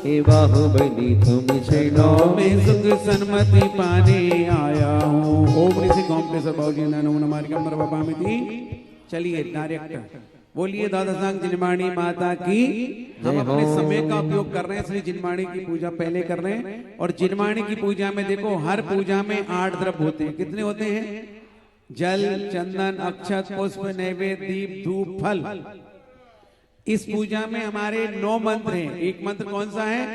हे बाहुबली तुम चरणों में सुख सन्मति पाने आया हूँ। ओम ऋषि कॉम्प्लेसर बाबूजी नमो नमः बापामिति। चलिए डायरेक्ट बोलिए दादा सांग जिनवाणी माता की। हम अपने समय का उपयोग कर रहे हैं, इसलिए जिनवाणी की पूजा पहले कर रहे हैं। और जिनवाणी की पूजा में देखो, हर पूजा में 8 द्रव्य होते हैं। कितने होते हैं? जल, चंदन, अक्षत, पुष्प, नैवेद्य, दीप, धूप, फल। इस पूजा में हमारे 9 मंत्र हैं। एक मंत्र कौन सा है,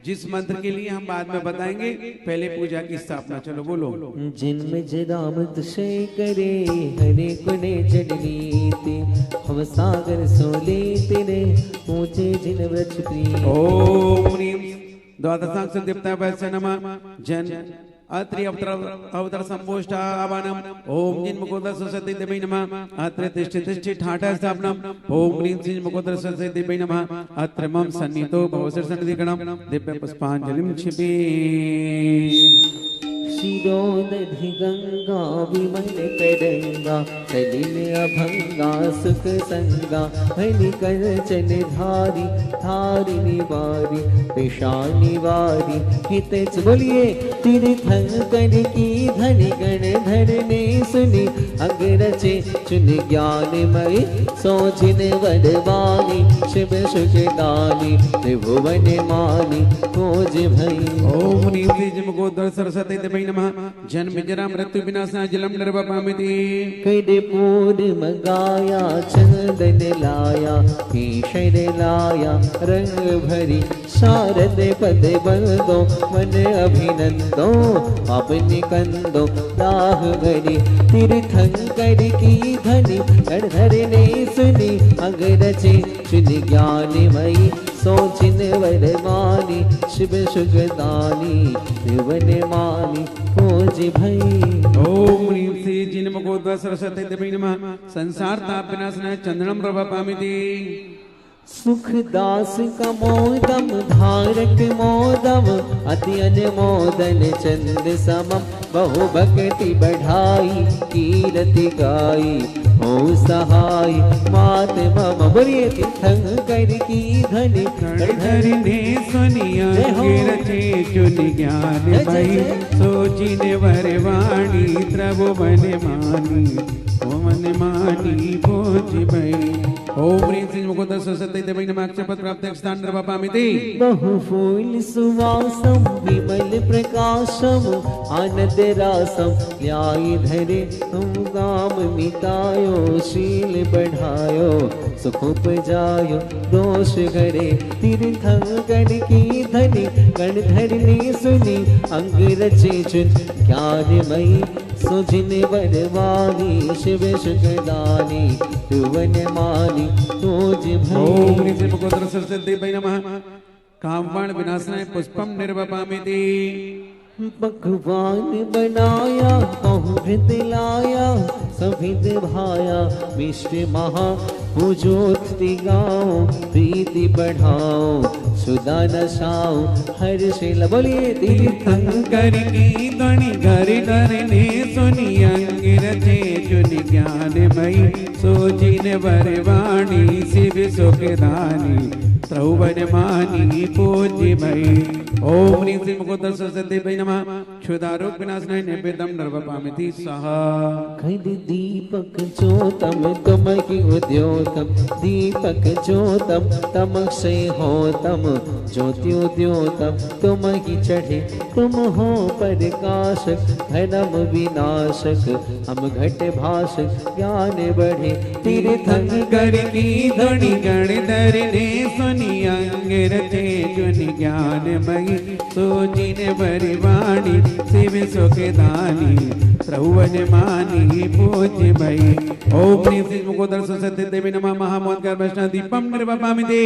जिस मंत्र के लिए हम बाद में बताएंगे, पहले पूजा की स्थापना। चलो बोलो। जिनमें जराम तुषय करे हरे गुणे जडनीति हम सागर सोले तेरे ऊंचे जिन वृक्ष प्रिय। ओम ह्रीं द्वादशांग संदीप्ता वैस्य नमः जन अत्रि अवतर संपोष्टा आवानम। ओम जिन मुकोदर सरस्वती देवी नमः। अत्र तिष्ठि तिष्ठि ठाठा स्थापनम। ओम ह्रीं जिन मुकोदर सरस्वती देवी नमः। अत्र मम सन्निहितो भवसर सन्निधिगणम दिव्य पुष्पांजलिं क्षिपे। शिरोदधि गंगा विमल तरंगा सलिल अभंगा सुख संगा हरि कर चल धारी धारिणी वारी पेशानी वारी हित बोलिए तीर्थंकर की धनि गण धरने सुनी अग्रचे चुन ज्ञानमयी सोचिन वरवानी शिव सुखदानी त्रिभुवन मानी खोज भई। ओम ह्रीं जिन मुकोदर सरस्वती देवी जन्म जरा मृत्यु विनाशा जलम निर्वपामिति। कड़े पूर्व गाया चंदन लाया केशर लाया रंग भरी शारद पद बंदो मन अभिनंदो अपने कंदो राह भरी तीर्थंकर की धनी धरने सुनी अग्रचे चुन ज्ञानमयी सोचिन वरमानी शिव सुखदानी त्रिभुवन मानी खोज भई। ओम ह्रीं श्री जिन मुकोदर सरस्वती देवी नमः संसार ताप विनाशनाय चंदनम प्रभापामिति। सुखदास का मोदम धारक मोदम अति अनुमोदन चंद समम बहु भक्ति बढ़ाई कीरति गाई हो सहाय मात मम। बोलिए तीर्थंकर की धनि धरने सुनिया रचे चुन ज्ञानमयी सोचिन वरवाणी त्रिभुवन मानी मन मानी खोज भई। ओम ह्रीं श्री मुकोदर सरस्वती देवी नमः अक्षरपद प्राप्त स्थान निर्वपामिति। बहु फूल सुवासम विमल प्रकाशम आनंद रासम न्याय धरे तुम काम मिटायो शील बढ़ायो सुख उपजायो दोष घरे तीर्थंकर की धनि गण धरनी सुनी अंग रचे चुन ज्ञानमयी सुजिन वरवानी शिव सुखदानी त्रिभुवन मानी खोज भई। ओम ह्रीं श्री मुकोदर सरस्वती देवी नमः कामवाण विनाशनाय पुष्पम निर्वपामिति। पकवान बनाया बहुभित लाया सभित भाया मिष्ट महा पूजोत्ति गाओ प्रीति बढ़ाओ सुदा नशाओ हर्ष बोलिए तीर्थंकर की ध्वनि घर धरने सुनी अंग रचे चुन ज्ञानमयी सोचिन वरवाणी शिव सुखदानी त्रिभुवन मानी पूज्य भई। ओम ह्रीं श्री मुकोदर सरस्वती देवी नमः क्षुधारोग विनाशनाय नैवेद्यम निर्वपामिति स्वाहा। खद दीपक ज्योतम तमहि उद्योतम दीपक ज्योतम तमक्षय होतम ज्योत्योद्योतम तुमहि चढ़े तुम हो प्रकाशक धर्म विनाशक हम घट भाषक ज्ञान बढ़े तीर्थंकर की ध्वनि गण धरने सुनी अंग रचे चुन ज्ञानमयी सोचिन वरवाणी शिव सुखदानी त्रिभुवन मानी पूज्य भई। ओम ह्रीं श्री मुकोदर सरस्वती देवी नमः महामोदकर वैष्णव दीपम निर्वपामिति।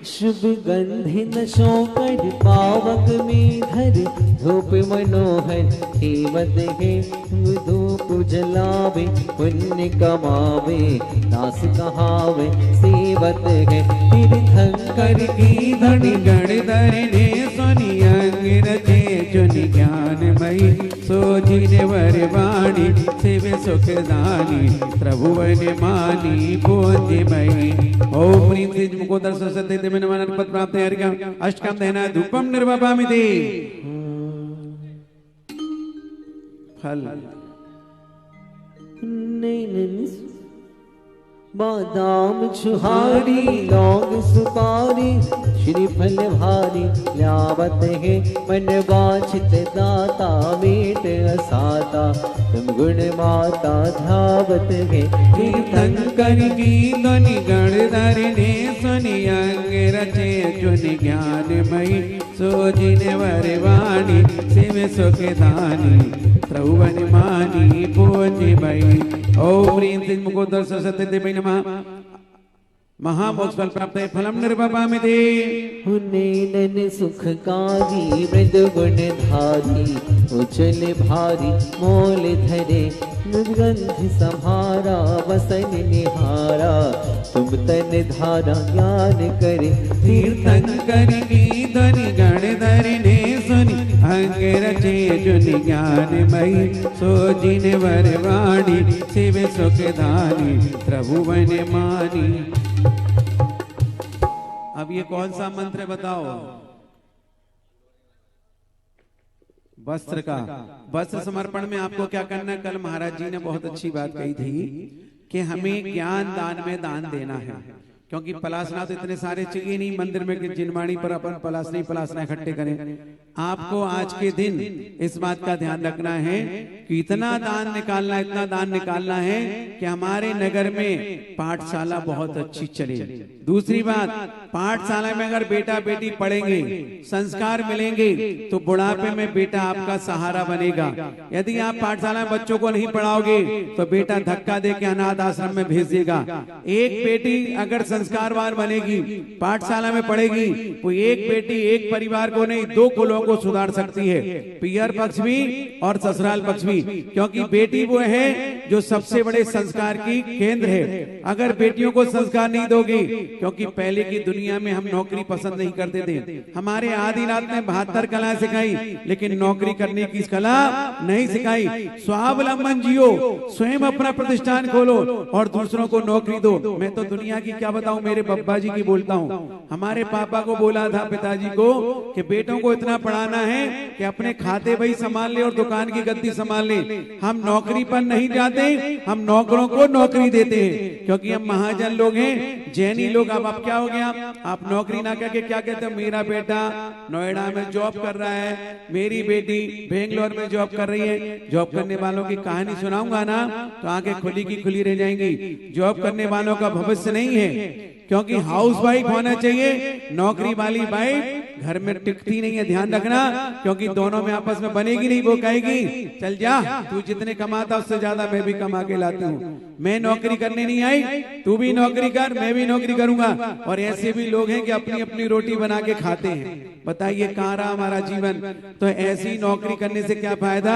शुभ गंधि नशो कर पावक में धर धूप मनोहर हेवत है धूप जलावे पुण्य कमावे दास कहावे सेवत है तीर्थंकर की धनि गण धरने सुनि अंग रचे चुनि ज्ञानमयी सोचिन वरवाणी शिव सुखदानी त्रिभुवन मानी पूज्य भई। ओम ह्रीं श्री मुकोदर नमोदर सरस्वती देवी नमः पद प्राप्त अर्घ्यम अष्टकम दहना धूपम निर्वपामिति फल बादाम छुहारी लौंग सुपारी श्रीफल भारी ल्यावत है मन वांछित दाता मीट असाता तुम गुण माता धावत है तीर्थंकर की ध्वनि गणधर ने सुनि अंग रचे चुनि ज्ञानमयी सोजिन वरवाणी शिव सुखदानी त्रौवन मानी पूज्य भई ओम ह्रीं श्रीं मुकोदर सरस्वती देवी नमः महामोक्ष फल प्राप्त है फलम निर्वपामिति हुनैनन सुखकारी मृदु गुण धारी उचल भारी मोल धरे निर्गंध संहारा वसन निहारा तुम तन धारा ज्ञान करे तीर्थंकर की ध्वनि गणधर ने सुनि अंग रचे जुनि ज्ञानमयी सोजिन वरवाणी शिव सुखदानी त्रिभुवन मानी। अब ये कौन सा मंत्र बताओ? वस्त्र का। वस्त्र समर्पण में आपको क्या करना है? कल महाराज जी ने बहुत अच्छी बात कही थी कि हमें ज्ञान दान में दान देना है, क्योंकि पलासना तो इतने सारे चाहिए नहीं मंदिर में कि जिनवाणी पर अपन पलासना इकट्ठे करें। आपको आज के दिन इस बात का ध्यान रखना है कि इतना दान निकालना है कि हमारे नगर में पाठशाला बहुत अच्छी चले। दूसरी बात, पाठशाला में अगर बेटा बेटी पढ़ेंगे, संस्कार मिलेंगे, तो बुढ़ापे में बेटा आपका सहारा बनेगा। यदि आप पाठशाला में बच्चों को नहीं पढ़ाओगे तो बेटा धक्का दे के अनाथ आश्रम में भेज देगा। एक बेटी अगर संस्कारवान बनेगी, पाठशाला में पढ़ेगी, तो एक बेटी एक परिवार को नहीं 2 कुलों को सुधार सकती है, पियर पक्ष भी और ससुराल पक्ष भी, क्योंकि बेटी वो है जो सबसे बड़े संस्कार की केंद्र है। अगर बेटियों को संस्कार नहीं दोगे, क्योंकि पहले की दुनिया में हम नौकरी पसंद नहीं करते थे, हमारे आदिनाथ ने 72 कला सिखाई, लेकिन नौकरी करने की कला नहीं सिखाई। स्वावलंबन जियो, स्वयं अपना प्रतिष्ठान खोलो और दूसरों को नौकरी दो। मैं तो दुनिया की क्या बताऊं, मेरे बब्बा जी की बोलता हूं। हमारे पापा को बोला था पिताजी को कि बेटों को इतना पढ़ाना है कि अपने खाते भाई संभाल ले और दुकान की गद्दी संभाल ले। हम नौकरी पर नहीं जाते, हम नौकरों को नौकरी देते हैं, क्योंकि हम महाजन लोग हैं, जैनी लोग। अब क्या हो गया, आप नौकरी ना करके क्या कहते हो, मेरा बेटा नोएडा में जॉब कर रहा है, मेरी बेटी बेंगलोर में जॉब कर रही है। जॉब करने वालों की कहानी सुनाऊंगा ना तो आंखें खुली की खुली रह जाएंगी। जॉब करने वालों का भविष्य नहीं है, क्योंकि हाउस वाइफ होना चाहिए। नौकरी वाली वाइफ घर में टिकती नहीं है, ध्यान रखना, क्योंकि दोनों में आपस में बनेगी नहीं। वो कहेगी चल जा, तू जितने कमाता उससे ज्यादा मैं भी कमा के लाती हूँ, मैं नौकरी करने नहीं आई, तू भी नौकरी कर, मैं भी नौकरी करूंगा। और ऐसे भी लोग हैं कि अपनी अपनी रोटी बना के खाते हैं। बताइए कहाँ रहा हमारा जीवन? तो ऐसी नौकरी करने से क्या फायदा,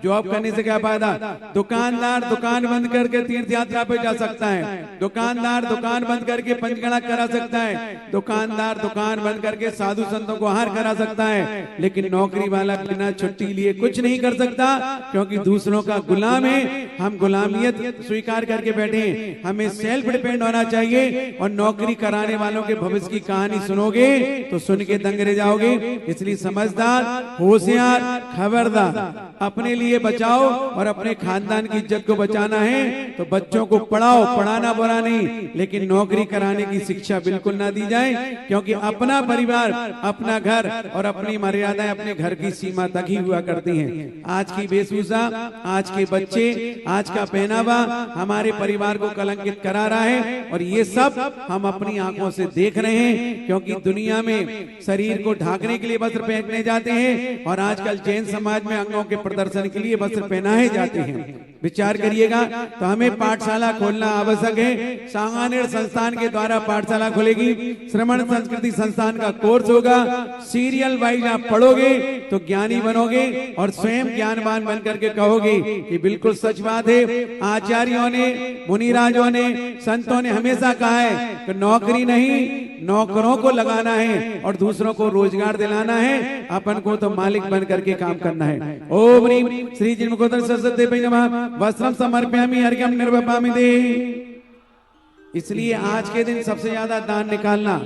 जॉब करने से क्या फायदा? दुकानदार दुकान बंद करके तीर्थ यात्रा पे जा सकता है, दुकानदार दुकान बंद करके पंचगणा करा सकता है, दुकानदार दुकान बंद करके साधु संतों को आहार करा सकता है, लेकिन नौकरी वाला बिना छुट्टी लिए कुछ नहीं कर सकता, क्योंकि दूसरों का गुलाम है। हम गुलामियत स्वीकार करके बैठे हैं। हमें सेल्फ डिपेंड होना चाहिए। और नौकरी कराने वालों के भविष्य की कहानी सुनोगे तो सुन के दंग रह जाओगे। इसलिए समझदार, होशियार, खबरदार, अपने लिए बचाओ और अपने खानदान की इज्जत को बचाना है तो बच्चों को पढ़ाओ। पढ़ाना बुरा नहीं, लेकिन नौकरी कराने की शिक्षा बिल्कुल ना दी जाए, क्योंकि अपना परिवार, अपना घर और अपनी मर्यादाएं अपने घर की सीमा तक ही हुआ करती हैं। आज की वेशभूषा, आज के बच्चे, आज का पहनावा हमारे परिवार को कलंकित करा रहा है, और ये सब हम अपनी आंखों से देख रहे हैं। क्योंकि दुनिया में शरीर को ढाकने के लिए वस्त्र पहनने जाते हैं, और आजकल जैन समाज में अंगों के प्रदर्शन के लिए वस्त्र पहनाए जाते हैं। विचार करिएगा। तो हमें पाठशाला खोलना आवश्यक है। सांगानेर संस्थान के द्वारा पाठशाला खुलेगी, श्रवण संस्कृति संस्थान का कोर्स होगा। सीरियल वाइज आप पढ़ोगे तो ज्ञानी बनोगे और स्वयं ज्ञानवान बन करके कहोगे कि बिल्कुल सच बात है। आचार्यों ने, मुनिराजों ने, संतों ने हमेशा कहा है कि नौकरी नहीं, नौकरों को लगाना है और दूसरों को रोजगार दिलाना है, अपन को तो मालिक बन करके काम करना है। ओम ह्रीं श्री जिनमुखोदर सरस्वती नमः। वस्त्रम समर्पयामि अर्घ्यम निर्वपामि। इसलिए आज के दिन सबसे ज्यादा दान निकालना,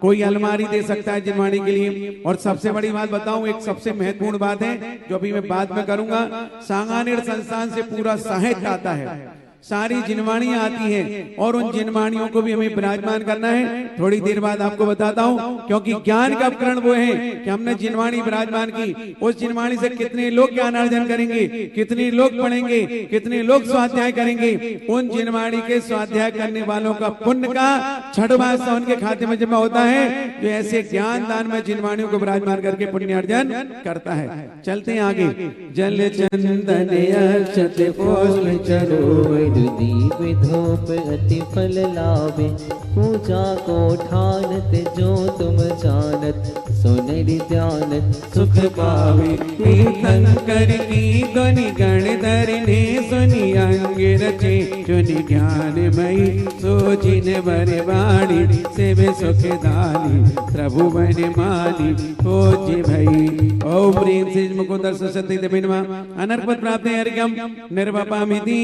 कोई अलमारी दे सकता है जिनवाणी के लिए। और सबसे बड़ी बात बताऊं, एक सबसे महत्वपूर्ण बात है जो अभी मैं बाद में करूंगा, सांगानेर संस्थान से पूरा साहित्य आता है, सारी जिनवाणियां आती हैं और उन जिनवाणियों को भी हमें विराजमान करना है। थोड़ी देर बाद आपको बताता हूं, क्योंकि ज्ञान का उपकरण वो है कि हमने जिनवाणी विराजमान की, उस जिनवाणी से कितने लोग ज्ञान अर्जन करेंगे, कितने लोग पढ़ेंगे, कितने लोग स्वाध्याय करेंगे। उन जिनवाणी के स्वाध्याय करने वालों का पुण्य का 6वां हिस्सा उनके खाते में जमा होता है, जो ऐसे ज्ञान दान में जिनवाणियों को विराजमान करके पुण्य अर्जन करता है। चलते हैं आगे। जल चंदन अक्षत पुष्प चरो दीप धूप अति फल लावे, पूजा को ठानत जो तुम जानत, सुनरि ध्यानत सुख पावे। तीर्थंकर की ध्वनि गण धरने, सुनि अंग रचे चुनि ज्ञानमयी, सो जिन बर वाणी से वे सुख दानी, प्रभु बन मानी पूज्य भई। ओम ह्रीं श्री मुकुंद सरस्वती देवी नमः। अनर्पण प्राप्त अर्घ्यम निर्वपामिति।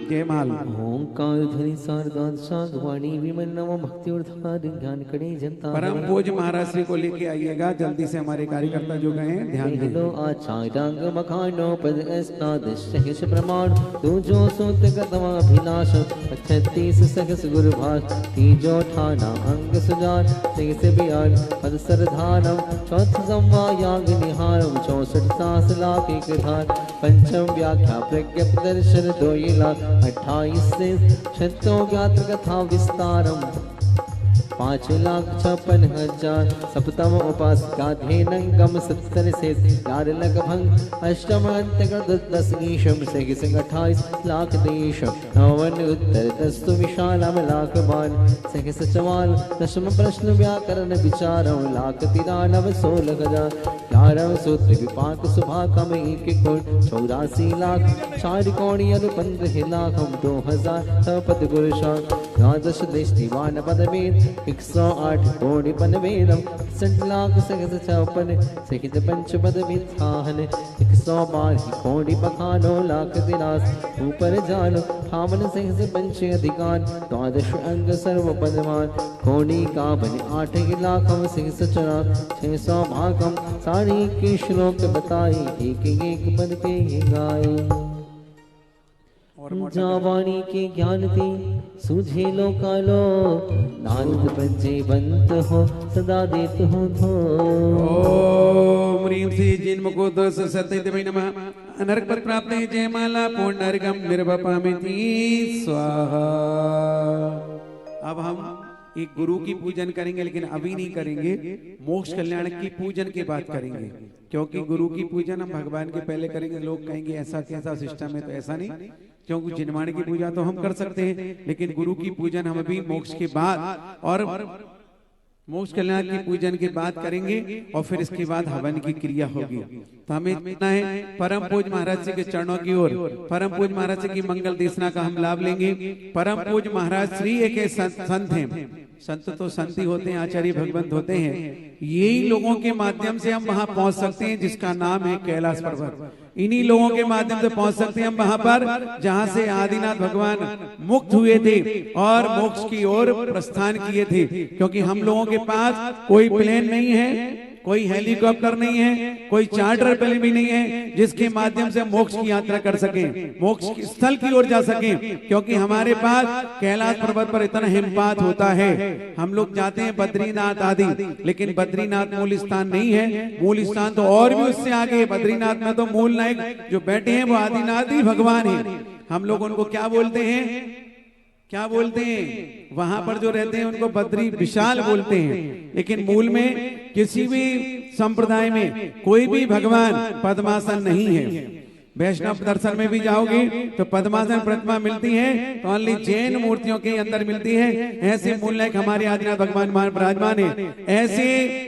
जयमाल। ओंकार ध्वनि शारदा सागवाणी विमल नव भक्ति उद्धार ज्ञान कड़े जनता। परम पूज्य महाराज श्री को लेके आइएगा जल्दी से, हमारे कार्यकर्ता जो गए हैं ध्यान हेलो आचार्यांग मखानो पद अस्नाद सहस प्रमाण, तू जो सूत गतवा अभिलाष 36 सहस गुरु भाष, तीजो ठाना अंग सुजान सहस बयान पद सरधानम, चौथ संवा याग निहारम 64 सास लाख एक धार, पंचम व्याख्या प्रज्ञा प्रदर्शन 2 लाख 28 से शतों ज्ञात कथा विस्तारम, 5,56,000 सप्तम उपासिका धेनंगम 70 से 4 लख भंग, अष्टम अंतक 10 ईशम से 28 लाख देश, नवन उत्तर 10 विशालम लाख बाण, सहस चवाल दशम प्रश्न व्याकरण विचारम, लाख 93 16,000, 11 सूत्र विपाक सुभाकम 1 कोट 84 लाख, 4 कोणि अनु 15 लाखम 2000 पद गुरुशान, 12 देश दीवान पद में 108 कोटि पन वेदम, 60 लाख सहस 56 सहित पंच पद विधान, 112 कोटि बखानो लाख 83 ऊपर जानो, 58 सहस पंच अधिकार, 12 अंग सर्व पदमान, कोटि का बन 8 लाखम सहस 600 भागम, सारी के श्लोक बताए एक एक पद के गाए। जावाणी के ज्ञान थी सूझे लो कालो, नानक बंजे बंत हो सदा देत हो धो। ओम ह्रीं श्री जिन्मुकुंद सरस्वती देवी नमः। अनर्क पद प्राप्त है जयमाला पूर्णर्घम निर्वपामिति स्वाहा। अब हम एक गुरु की पूजन करेंगे, लेकिन अभी नहीं करेंगे, मोक्ष कल्याण की पूजन के बाद करेंगे, क्योंकि गुरु की पूजन हम भगवान के पहले करेंगे। लोग कहेंगे ऐसा कैसा सिस्टम है, तो ऐसा नहीं, क्योंकि जिनवाणी की पूजा तो हम कर सकते हैं, लेकिन गुरु की पूजन हम अभी मोक्ष के बाद और मोक्ष कल्याण की पूजन के बाद करेंगे, और फिर इसके बाद हवन की क्रिया होगी। तो हमें इतना है, परम पूज्य महाराज जी के चरणों की ओर परम पूज्य महाराज जी की मंगल देशना का हम लाभ लेंगे। परम पूज्य महाराज श्री एक संत हैं, संत तो संत ही होते हैं, आचार्य भगवंत होते हैं, यही लोगों के माध्यम से हम वहां पहुंच सकते हैं जिसका नाम है कैलाश पर्वत। इन्हीं लोगों के माध्यम से पहुंच सकते हैं हम वहां पर जहां से आदिनाथ भगवान मुक्त हुए थे और मोक्ष की ओर प्रस्थान किए थे। क्योंकि हम लोगों के पास कोई प्लेन नहीं है, कोई हेलीकॉप्टर नहीं है, कोई चार्टर प्लेन भी नहीं है जिसके माध्यम से मोक्ष की यात्रा कर सके, मोक्ष की स्थल की ओर जा सके। क्योंकि हमारे पास कैलाश पर्वत पर इतना हिमपात होता है, हम लोग जाते हैं बद्रीनाथ आदि, लेकिन बद्रीनाथ मूल स्थान नहीं है। मूल स्थान तो और भी उससे आगे है। बद्रीनाथ में तो मूल नायक जो बैठे हैं वो आदिनाथ ही भगवान है। हम लोग उनको क्या बोलते हैं, क्या बोलते हैं, वहां पर जो रहते हैं उनको बद्री विशाल बोलते हैं। लेकिन मूल में किसी भी संप्रदाय में कोई भी भगवान पद्मासन नहीं है। वैष्णव दर्शन में भी जाओगे तो पद्मासन प्रतिमा मिलती है, तो ओनली जैन मूर्तियों के अंदर मिलती है। ऐसे मूल नायक हमारे आदिनाथ भगवान विराजमान है। ऐसे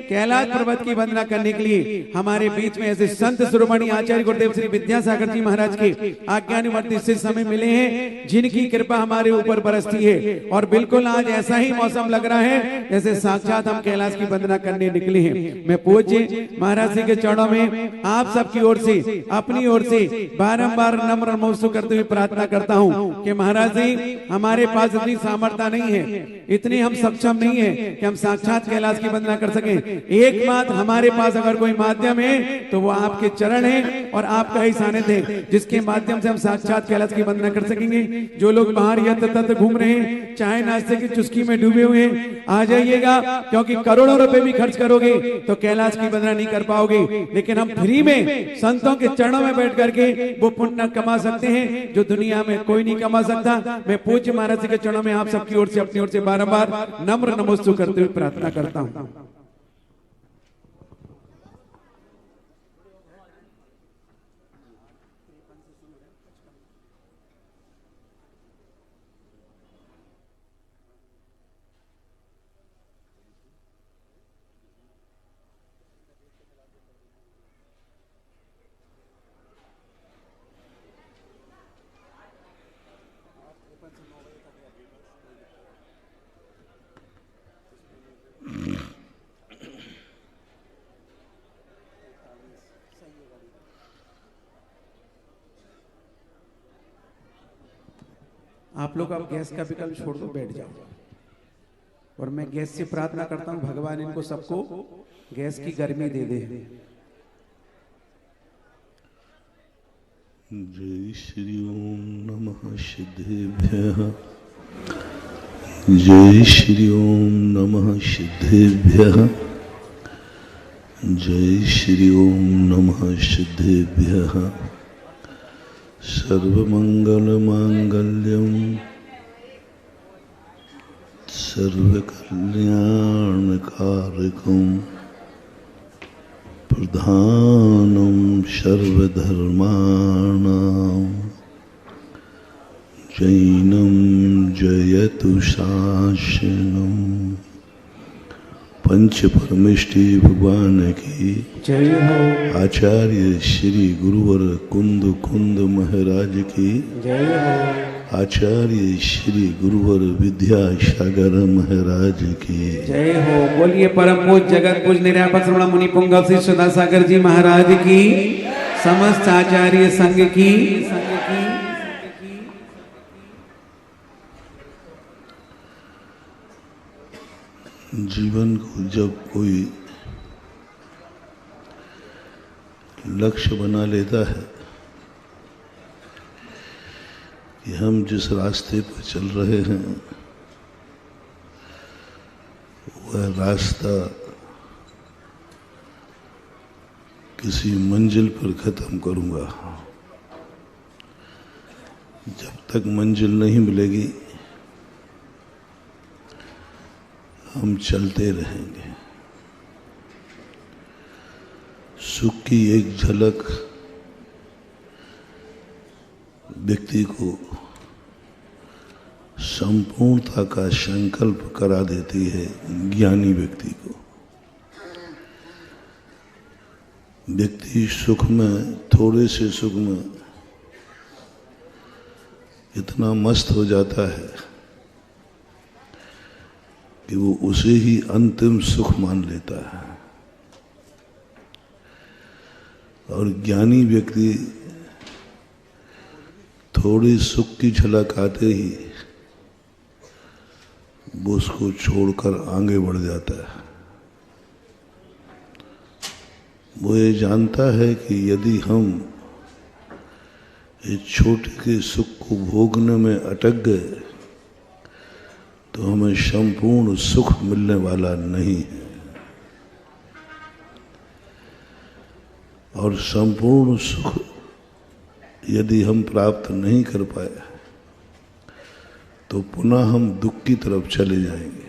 कैलाश पर्वत की वंदना करने के लिए हमारे बीच में ऐसे संत शिरोमणि आचार्य गुरुदेव श्री विद्यासागर जी महाराज के आज्ञानुवर्ती से समय मिले हैं, जिनकी कृपा हमारे ऊपर बरसती है। और बिल्कुल आज ऐसा ही मौसम लग रहा है जैसे साक्षात हम कैलाश की वंदना करने निकले हैं। मैं पूज्य महाराज जी के चरणों में आप सबकी ओर से, अपनी ओर से बारंबार नम्र नमस्कार करते हुए प्रार्थना करता हूँ कि महाराज जी हमारे पास इतनी सामर्थ्य नहीं है, इतनी हम सक्षम नहीं है कि हम साक्षात कैलाश की वंदना कर सकें। एकमात्र हमारे पास अगर कोई माध्यम है तो वो आपके चरण है और आपका ही सानिध्य है, जिसके माध्यम से हम साक्षात कैलाश की वंदना कर सकेंगे। जो लोग बाहर यत्र तत्र घूम रहे हैं, चाय नाश्ते की चुस्की में डूबे हुए हैं, आ जाइएगा, क्योंकि करोड़ों रुपए भी खर्च करोगे तो कैलाश की वंदना नहीं कर पाओगे। लेकिन हम फ्री में संतों के चरणों में बैठ करके वो पुण्य कमा सकते हैं जो दुनिया में कोई नहीं कमा सकता। मैं पूज्य महाराज जी के चरणों में आप सबकी ओर से अपनी ओर से बारंबार नम्र नमस्कार करते हुए प्रार्थना करता हूँ। आप लोग अब गैस का विकल्प छोड़ दो, बैठ जाओ। और मैं गैस से प्रार्थना करता हूं भगवान इनको सबको गैस की गर्मी दे दे। जय श्री ओम नमः सिद्धेभ्यः। जय श्री ओम नमः सिद्धेभ्यः। जय श्री ओम नमः सिद्धेभ्यः। सर्वमंगलमांगल्यं सर्वकल्याणकारकं प्रधानं सर्वधर्माणां जैनं जयतु शासनं। पंच परमेष्टि भगवान की जय हो। आचार्य श्री गुरुवर कुंद कुंद महाराज की जय हो। आचार्य श्री गुरुवर विद्यासागर महाराज की जय हो। बोलिए परम पूज्य जगत पूज्य निर्यापक श्रवण मुनि पुंगव श्री सदासागर जी महाराज की, समस्त आचार्य संघ की। जीवन को जब कोई लक्ष्य बना लेता है कि हम जिस रास्ते पर चल रहे हैं वह रास्ता किसी मंजिल पर ख़त्म करूँगा, जब तक मंजिल नहीं मिलेगी हम चलते रहेंगे। सुख की एक झलक व्यक्ति को संपूर्णता का संकल्प करा देती है। ज्ञानी व्यक्ति को व्यक्ति सुख में, थोड़े से सुख में इतना मस्त हो जाता है कि वो उसे ही अंतिम सुख मान लेता है। और ज्ञानी व्यक्ति थोड़ी सुख की झलक आते ही वो उसको छोड़कर आगे बढ़ जाता है। वो ये जानता है कि यदि हम इस छोटे के सुख को भोगने में अटक गए तो हमें संपूर्ण सुख मिलने वाला नहीं है। और संपूर्ण सुख यदि हम प्राप्त नहीं कर पाए तो पुनः हम दुख की तरफ चले जाएंगे।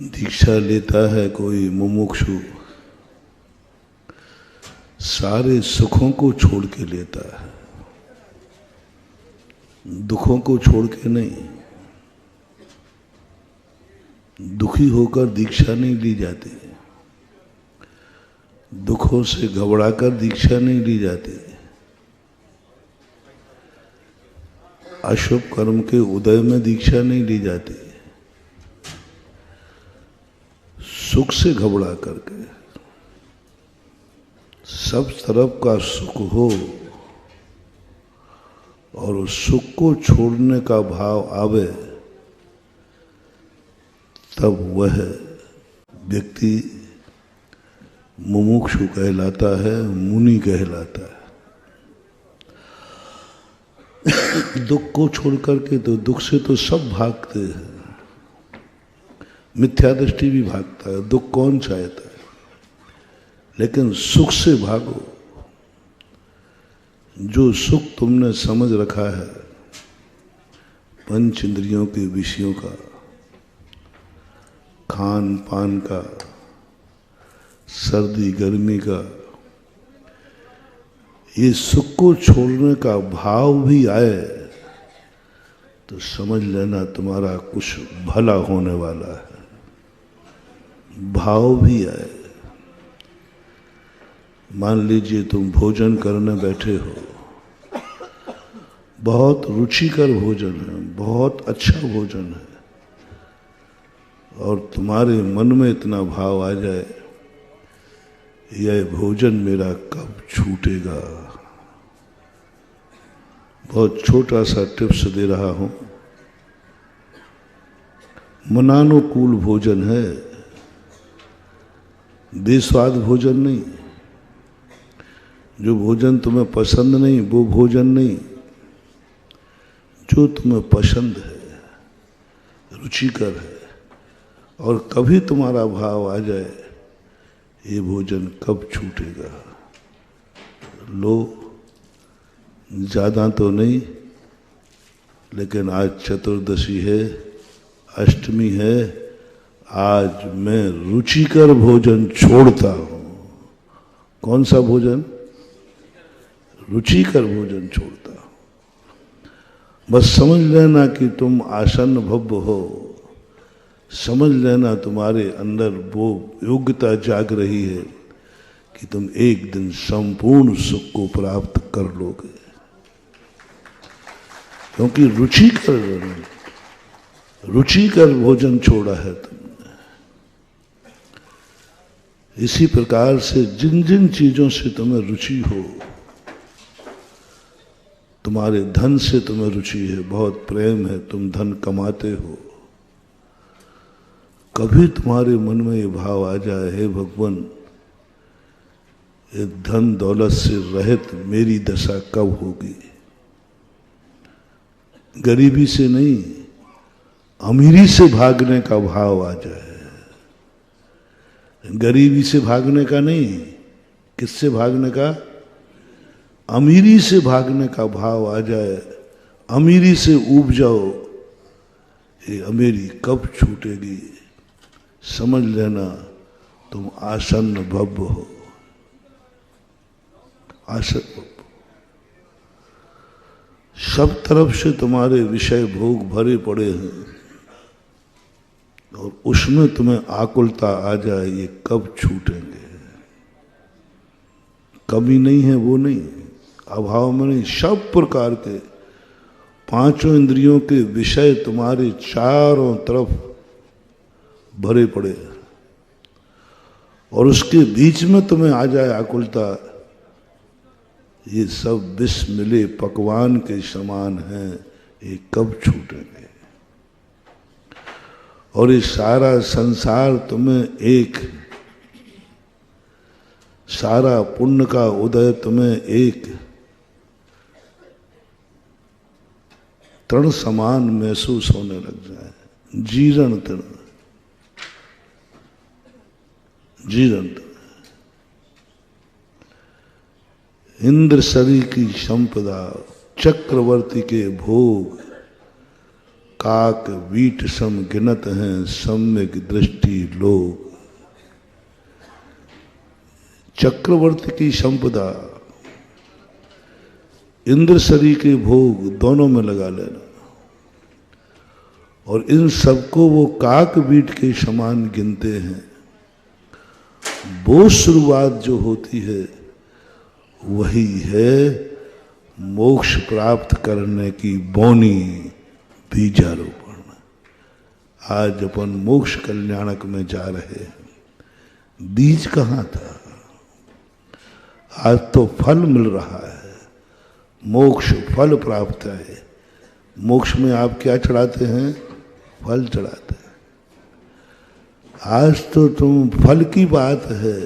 दीक्षा लेता है कोई मुमुक्षु, सारे सुखों को छोड़ के लेता है, दुखों को छोड़ के नहीं। दुखी होकर दीक्षा नहीं ली जाती, दुखों से घबराकर दीक्षा नहीं ली जाती। अशुभ कर्म के उदय में दीक्षा नहीं ली जाती, सुख से घबरा करके, सब तरफ का सुख हो और उस सुख को छोड़ने का भाव आवे, तब वह व्यक्ति मुमुक्षु कहलाता है, मुनि कहलाता है। दुख को छोड़ करके तो दुख से तो सब भागते हैं, मिथ्या दृष्टि भी भागता है, दुख कौन चाहता है, लेकिन सुख से भागो। जो सुख तुमने समझ रखा है पंच इंद्रियों के विषयों का, खान पान का, सर्दी गर्मी का, ये सुख को छोड़ने का भाव भी आए तो समझ लेना तुम्हारा कुछ भला होने वाला है। भाव भी आए, मान लीजिए तुम भोजन करने बैठे हो, बहुत रुचिकर भोजन है, बहुत अच्छा भोजन है, और तुम्हारे मन में इतना भाव आ जाए, यह भोजन मेरा कब छूटेगा। बहुत छोटा सा टिप्स दे रहा हूं, मनानुकूल भोजन है, बेस्वाद भोजन नहीं। जो भोजन तुम्हें पसंद नहीं वो भोजन नहीं, जो तुम्हें पसंद है, रुचिकर है, और कभी तुम्हारा भाव आ जाए ये भोजन कब छूटेगा। लो, ज़्यादा तो नहीं, लेकिन आज चतुर्दशी है, अष्टमी है, आज मैं रुचिकर भोजन छोड़ता हूं। कौन सा भोजन? रुचिकर भोजन छोड़ता हूं। बस समझ लेना कि तुम आसन्न भव्य हो, समझ लेना तुम्हारे अंदर वो योग्यता जाग रही है कि तुम एक दिन संपूर्ण सुख को प्राप्त कर लोगे, क्योंकि रुचिकर भोजन छोड़ा है तुमने। इसी प्रकार से जिन जिन चीजों से तुम्हें रुचि हो, तुम्हारे धन से तुम्हें रुचि है, बहुत प्रेम है, तुम धन कमाते हो, कभी तुम्हारे मन में ये भाव आ जाए, हे भगवान, ये धन दौलत से रहित मेरी दशा कब होगी। गरीबी से नहीं, अमीरी से भागने का भाव आ जाए। गरीबी से भागने का नहीं, किससे भागने का? अमीरी से भागने का भाव आ जाए, अमीरी से ऊब जाओ, ये अमीरी कब छूटेगी। समझ लेना तुम आसन्न भव्य हो, आसन्न भव्य। सब तरफ से तुम्हारे विषय भोग भरे पड़े हैं, और उसमें तुम्हें आकुलता आ जाए, ये कब छूटेंगे। कमी नहीं है वो नहीं, अभाव में नहीं, सब प्रकार के पांचों इंद्रियों के विषय तुम्हारे चारों तरफ भरे पड़े हैं, और उसके बीच में तुम्हें आ जाए आकुलता, ये सब विष मिले पकवान के समान हैं, ये कब छूटेंगे। और ये सारा संसार तुम्हें एक, सारा पुण्य का उदय तुम्हें एक तृण समान महसूस होने लग जाए, जीर्ण तृण, जीर्ण। इंद्र सरी की संपदा, चक्रवर्ती के भोग, काक वीट सम गिनत हैं सम्यक दृष्टि लोग। चक्रवर्ती की संपदा, इंद्र सरी के भोग, दोनों में लगा लेना, और इन सबको वो काक वीट के समान गिनते हैं। वो शुरुआत जो होती है वही है मोक्ष प्राप्त करने की बौनी, बीजारोपण। आज अपन मोक्ष कल्याणक में जा रहे हैं, बीज कहाँ था? आज तो फल मिल रहा है, मोक्ष फल प्राप्त है। मोक्ष में आप क्या चढ़ाते हैं? फल चढ़ाते हैं। आज तो तुम फल की बात है,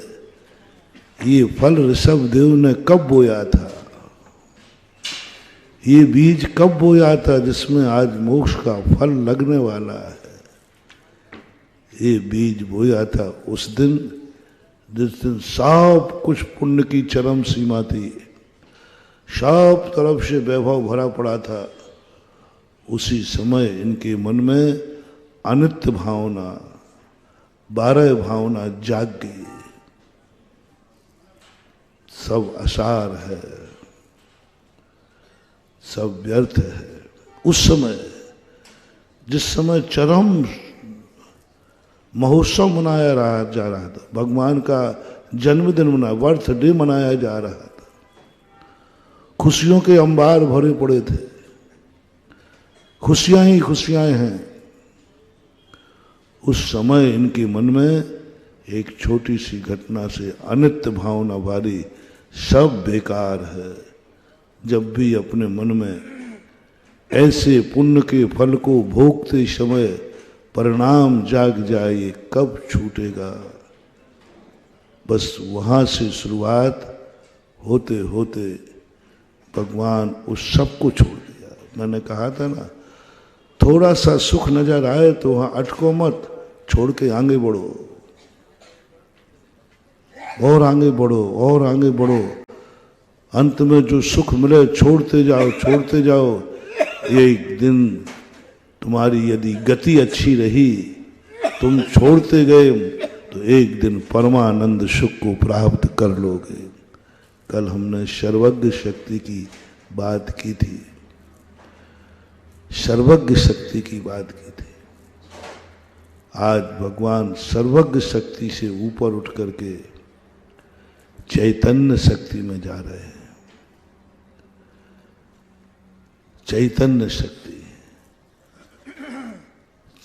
ये फल ऋषभ देव ने कब बोया था, ये बीज कब बोया था जिसमें आज मोक्ष का फल लगने वाला है। ये बीज बोया था उस दिन जिस दिन सब कुछ पुण्य की चरम सीमा थी, सब तरफ से वैभव भरा पड़ा था। उसी समय इनके मन में अनित्य भावना, 12 भावना जाग गई। सब असार है, सब व्यर्थ है। उस समय जिस समय चरम महोत्सव मनाया जा रहा था, भगवान का जन्मदिन बर्थडे मनाया जा रहा था, खुशियों के अंबार भरे पड़े थे, खुशियां ही खुशियां हैं। उस समय इनके मन में एक छोटी सी घटना से अनित्य भावना वाली, सब बेकार है। जब भी अपने मन में ऐसे पुण्य के फल को भोगते समय परिणाम जाग जाए, ये कब छूटेगा। बस वहां से शुरुआत होते होते भगवान उस सब को छोड़ दिया। मैंने कहा था ना, थोड़ा सा सुख नजर आए तो वहां अटको मत, छोड़ के आगे बढ़ो, और आगे बढ़ो, और आगे बढ़ो। अंत में जो सुख मिले छोड़ते जाओ, छोड़ते जाओ। एक दिन तुम्हारी यदि गति अच्छी रही, तुम छोड़ते गए, तो एक दिन परमानंद सुख को प्राप्त कर लोगे। कल हमने सर्वज्ञ शक्ति की बात की थी, सर्वज्ञ शक्ति की बात की थी। आज भगवान सर्वज्ञ शक्ति से ऊपर उठ करके चैतन्य शक्ति में जा रहे हैं। चैतन्य शक्ति,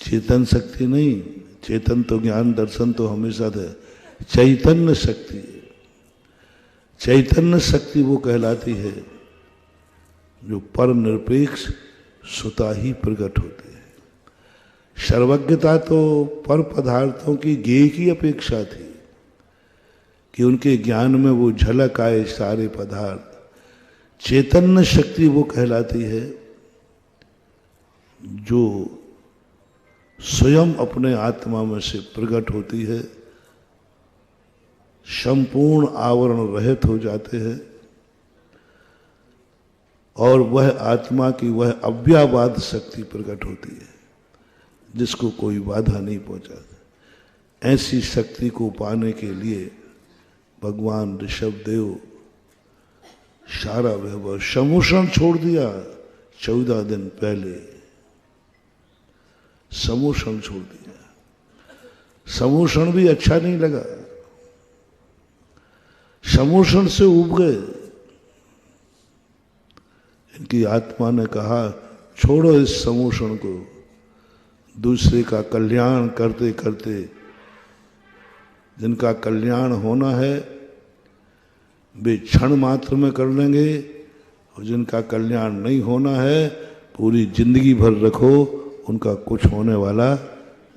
चेतन शक्ति नहीं। चेतन तो ज्ञान दर्शन तो हमेशा थे, चैतन्य शक्ति। चैतन्य शक्ति वो कहलाती है जो परम निरपेक्ष स्वतः ही प्रकट होते हैं। सर्वज्ञता तो पर पदार्थों की ज्ञेय की अपेक्षा थी कि उनके ज्ञान में वो झलक आए सारे पदार्थ। चैतन्य शक्ति वो कहलाती है जो स्वयं अपने आत्मा में से प्रकट होती है, संपूर्ण आवरण रहित हो जाते हैं, और वह आत्मा की वह अव्याबाद शक्ति प्रकट होती है जिसको कोई बाधा नहीं पहुंचाता। ऐसी शक्ति को पाने के लिए भगवान ऋषभ देव सारा वैभव समूषण छोड़ दिया। 14 दिन पहले समूषण छोड़ दिया। समूषण भी अच्छा नहीं लगा, समूषण से उब गए। इनकी आत्मा ने कहा, छोड़ो इस समूषण को, दूसरे का कल्याण करते करते जिनका कल्याण होना है वे क्षण मात्र में कर लेंगे, और जिनका कल्याण नहीं होना है पूरी जिंदगी भर रखो, उनका कुछ होने वाला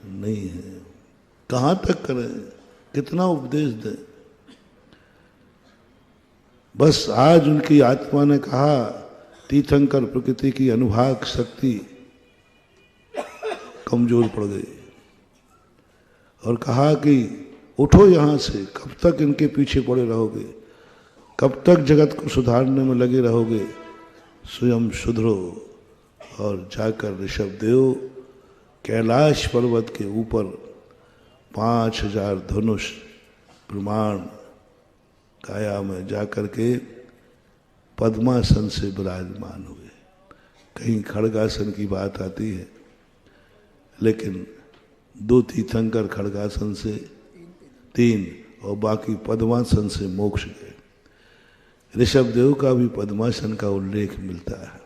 नहीं है। कहाँ तक करें, कितना उपदेश दें। बस आज उनकी आत्मा ने कहा, तीर्थंकर प्रकृति की अनुभाग शक्ति कमजोर पड़ गई, और कहा कि उठो यहां से, कब तक इनके पीछे पड़े रहोगे, कब तक जगत को सुधारने में लगे रहोगे, स्वयं सुधरो। और जाकर ऋषभ देव कैलाश पर्वत के ऊपर 5000 धनुष प्रमाण काया में जाकर के पद्मासन से विराजमान हुए। कहीं खड़गासन की बात आती है, लेकिन 2 तीर्थंकर खड़गासन से, 3 और बाकी पद्मासन से मोक्ष गए। ऋषभ देव का भी पद्मासन का उल्लेख मिलता है।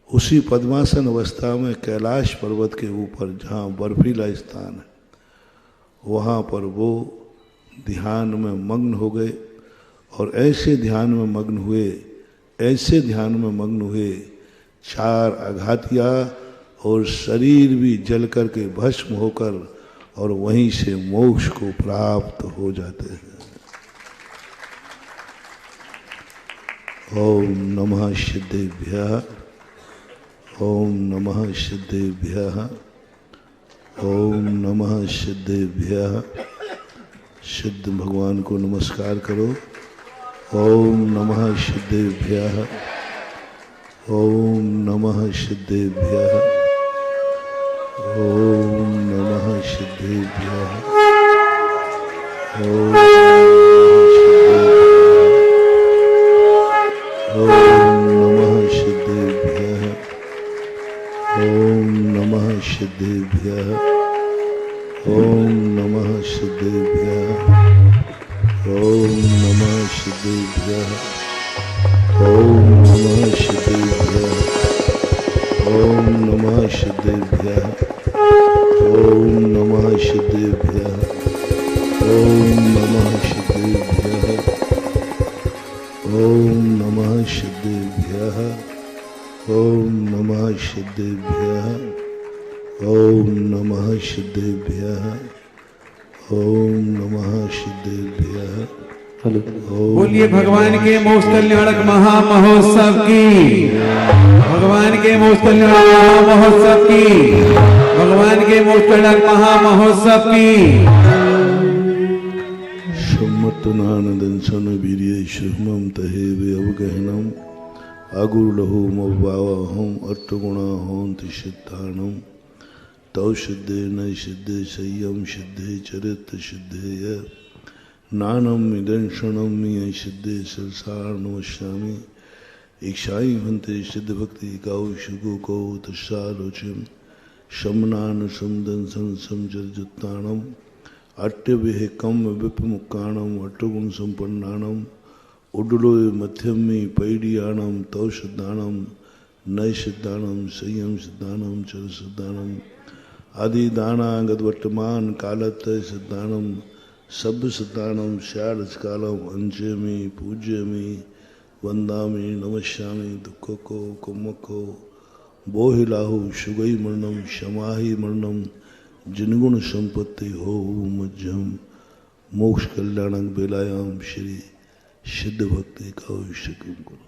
उसी पद्मासन अवस्था में कैलाश पर्वत के ऊपर जहाँ बर्फीला स्थान है, वहाँ पर वो ध्यान में मग्न हो गए, और ऐसे ध्यान में मग्न हुए, ऐसे ध्यान में मग्न हुए, 4 आघातिया और शरीर भी जल करके भस्म होकर और वहीं से मोक्ष को प्राप्त हो जाते हैं। ओम नमः सिद्धेभ्यः, ओम नमः सिद्धेभ्यः, ओम नमः सिद्धेभ्यः। सिद्ध भगवान को नमस्कार करो। ओम नमः सिद्धेभ्यः, ओम नमः सिद्धेभ्यः, ओम नमः सिद्धेभ्यः, ओम नमः सिद्धेभ्यः, ओम नमः सिद्धेभ्यः, ओम नमः सिद्धेभ्यः, ओम नमः सिद्धेभ्यः, ओम नमः सिद्धेभ्यः, ओम नमः सिद्धेभ्यः, ओम नमः सिद्धेभ्यः, ओम नमः सिद्धेभ्यः, ओम नमः सिद्धेभ्यः, ओम नमः सिद्धेभ्यः, ओम नमः सिद्धेभ्यः, ओम नमः सिद्धेभ्यः। बोलिए भगवान के मोक्ष कल्याणक महामहोत्सव की, भगवान के मोक्ष कल्याणक महामहोत्सव की, भगवान के मोक्ष कल्याणक महामहोत्सव की। सम्मतनानदंसन वीर्ये शुभमं तहेवे अवगहनम आगुर्लहो मवाहम अट्टगुणा होन्ति सिद्धानम तौ सिद्धे न सिद्धे संयम सिद्धे चरित्र सिद्धेय नानम निदंशनम मी सिद्धे संसार नमस्यामि इक्षाई भंते सिद्ध भक्ति कौशुको कौ तस्सालोचम शमनान समदंसन समजर्जुत्तानम अट्टविह कम विपमुक्काणम अट्टगुण संपन्नानम उडलोय मध्यमी पैडियाणम तौ सिद्धानम नय सिद्धानम संयम सिद्धानम चर सिद्धानम आदि दाना गदवर्तमान कालत्रय सिद्धानम सब सिद्धानम श्यारज कालम अंजयमी पूज्यमी वंदामी नमस्यामि दुखको कुमको बोहिलाहु शुगई मरणम क्षमाही मरणम जिनगुण संपत्ति हो मज्जम मोक्ष कल्याणक बेलायाम श्री सिद्ध भक्ति का शिकम करो।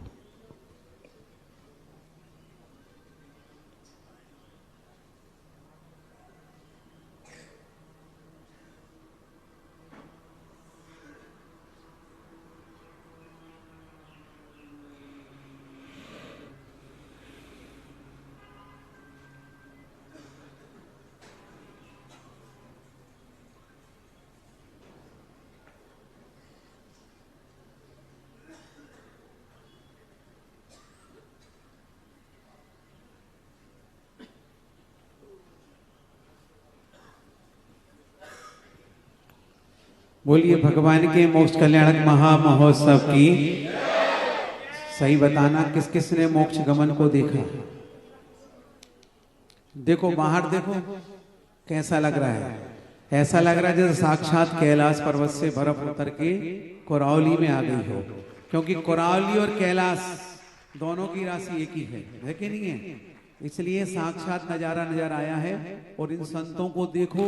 बोलिए भगवान के मोक्ष कल्याणक महामहोत्सव की। सही बताना किस किस ने मोक्ष गमन को देखा। देखो बाहर देखो कैसा लग रहा है। ऐसा लग रहा है जैसे साक्षात कैलाश पर्वत से बर्फ उतर के करौली में आ गई हो, क्योंकि करौली और कैलाश दोनों की राशि एक ही है कि नहीं है। इसलिए साक्षात नजारा नजर आया है। और इन संतों को देखो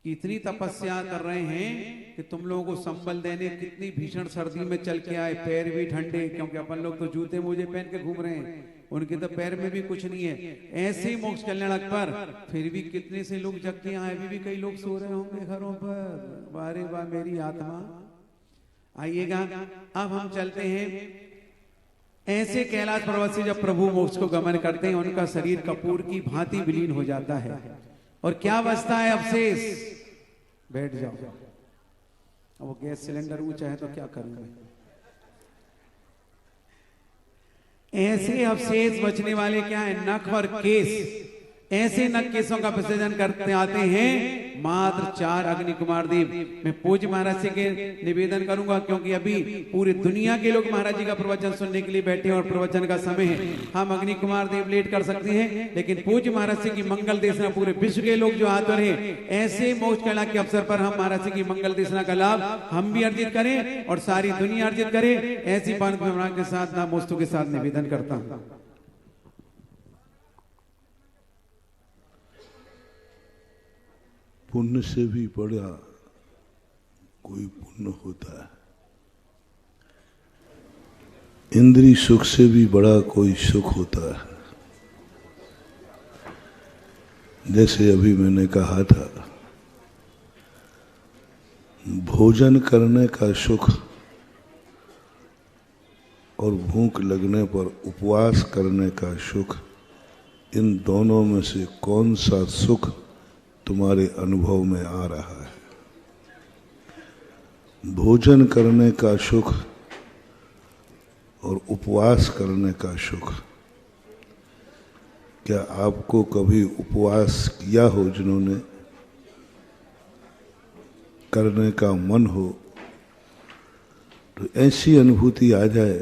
इतनी तपस्या कर रहे हैं कि तुम लोगों को संबल देने कितनी भीषण सर्दी में चल के आए, पैर भी ठंडे, क्योंकि अपन लोग तो जूते मोजे पहन के घूम रहे हैं, उनके तो पैर में भी कुछ नहीं है। ऐसे ही मोक्ष कल्याणक पर फिर भी कितने से लोग जग के आए, अभी भी कई लोग सो रहे होंगे घरों पर। वारे वाह मेरी आत्मा। आइएगा अब हम चलते हैं। ऐसे कैलाश पर्वत से जब प्रभु मोक्ष को गमन करते हैं, उनका शरीर कपूर की भांति विलीन हो जाता है। और क्या बचता है? अवशेष। बैठ जाओ। अब वो गैस सिलेंडर ऊंचा है तो क्या करूंगा। ऐसे अवशेष बचने वाले क्या है? नख और केस। ऐसे नग केसों का विसर्जन करते आते हैं मात्र 4 अग्नि कुमार देव। मैं पूज्य महाराज से के निवेदन करूंगा, क्योंकि अभी पूरी दुनिया के लोग महाराज जी का प्रवचन सुनने के लिए बैठे हैं और प्रवचन का समय है। हम अग्नि कुमार देव लेट कर सकते हैं, लेकिन पूज्य महाराज से की मंगल देशना पूरे विश्व के लोग जो आतुर हैं, ऐसे मोक्ष कला के अवसर पर हम महाराज जी की मंगल देशना का लाभ हम भी अर्जित करें और सारी दुनिया अर्जित करे। ऐसी बात के साथ ना मोस्तों के साथ निवेदन करता हूं। पुण्य से भी बड़ा कोई पुण्य होता है, इंद्रिय सुख से भी बड़ा कोई सुख होता है। जैसे अभी मैंने कहा था, भोजन करने का सुख और भूख लगने पर उपवास करने का सुख, इन दोनों में से कौन सा सुख तुम्हारे अनुभव में आ रहा है? भोजन करने का सुख और उपवास करने का सुख। क्या आपको कभी उपवास किया हो, जिन्होंने करने का मन हो, तो ऐसी अनुभूति आ जाए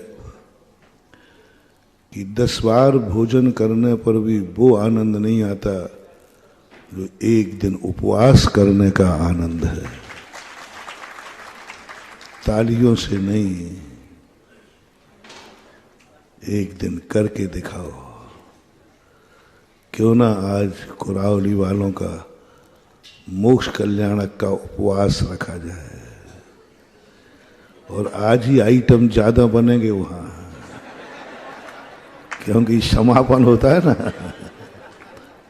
कि 10 बार भोजन करने पर भी वो आनंद नहीं आता जो एक दिन उपवास करने का आनंद है। तालियों से नहीं, एक दिन करके दिखाओ। क्यों ना आज कुरावली वालों का मोक्ष कल्याणक का उपवास रखा जाए, और आज ही आइटम ज्यादा बनेंगे वहां, क्योंकि समापन होता है ना,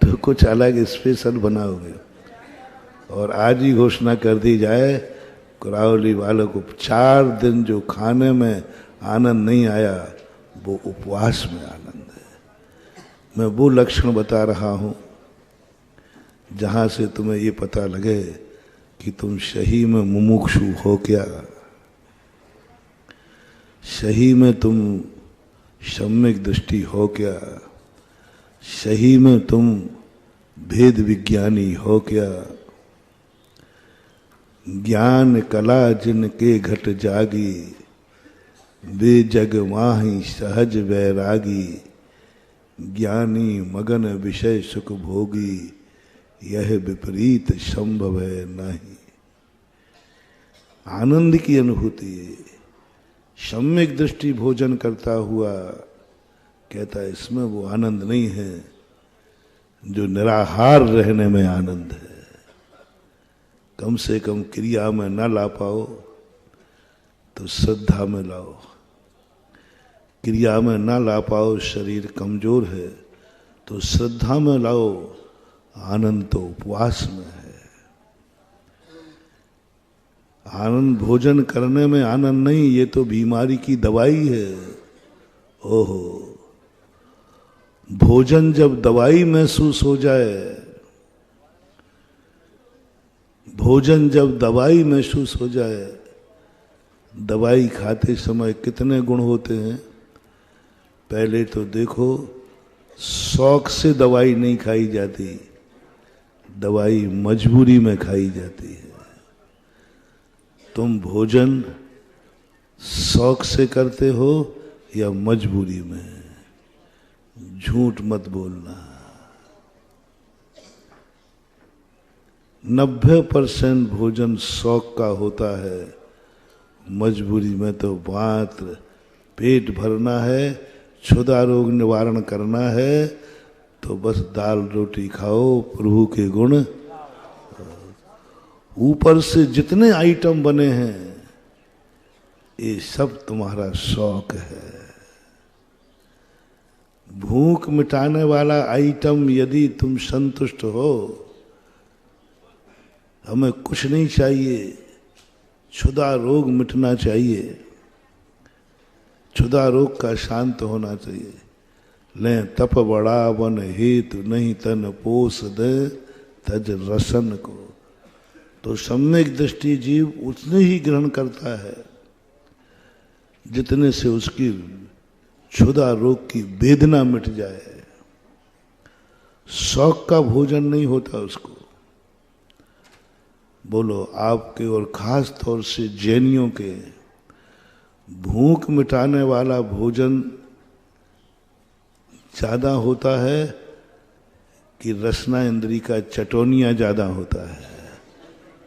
तो कुछ अलग स्पेशल बनाओगे। और आज ही घोषणा कर दी जाए, कुरावली वालों को 4 दिन जो खाने में आनंद नहीं आया, वो उपवास में आनंद है। मैं वो लक्षण बता रहा हूं जहां से तुम्हें ये पता लगे कि तुम सही में मुमुक्षु हो क्या, सही में तुम सम्यक दृष्टि हो क्या, सही में तुम भेद विज्ञानी हो क्या। ज्ञान कला जिनके घट जागी, वे जग माही सहज वैरागी। ज्ञानी मगन विषय सुख भोगी, यह विपरीत संभव है नहीं। आनंद की अनुभूति, सम्यक दृष्टि भोजन करता हुआ कहता है इसमें वो आनंद नहीं है जो निराहार रहने में आनंद है। कम से कम क्रिया में न ला पाओ तो श्रद्धा में लाओ। क्रिया में न ला पाओ, शरीर कमजोर है, तो श्रद्धा में लाओ। आनंद तो उपवास में है। आनंद भोजन करने में आनंद नहीं, ये तो बीमारी की दवाई है। ओहो, भोजन जब दवाई महसूस हो जाए, भोजन जब दवाई महसूस हो जाए, दवाई खाते समय कितने गुण होते हैं। पहले तो देखो, शौक से दवाई नहीं खाई जाती, दवाई मजबूरी में खाई जाती है। तुम भोजन शौक से करते हो या मजबूरी में? झूठ मत बोलना। 90% भोजन शौक का होता है, मजबूरी में तो मात्र पेट भरना है, क्षुधा रोग निवारण करना है, तो बस दाल रोटी खाओ, प्रभु के गुण। ऊपर से जितने आइटम बने हैं, ये सब तुम्हारा शौक है। भूख मिटाने वाला आइटम यदि तुम संतुष्ट हो, हमें कुछ नहीं चाहिए, क्षुधा रोग मिटना चाहिए, क्षुधा रोग का शांत होना चाहिए। ले तप बड़ा वन हेतु, नहीं तन पोष दे तज रसन को। तो सम्यक दृष्टि जीव उतने ही ग्रहण करता है जितने से उसकी क्षुधा रोग की वेदना मिट जाए। शौक का भोजन नहीं होता उसको। बोलो आपके और खास तौर से जैनियों के भूख मिटाने वाला भोजन ज्यादा होता है कि रसना इंद्री का चटोनिया ज्यादा होता है?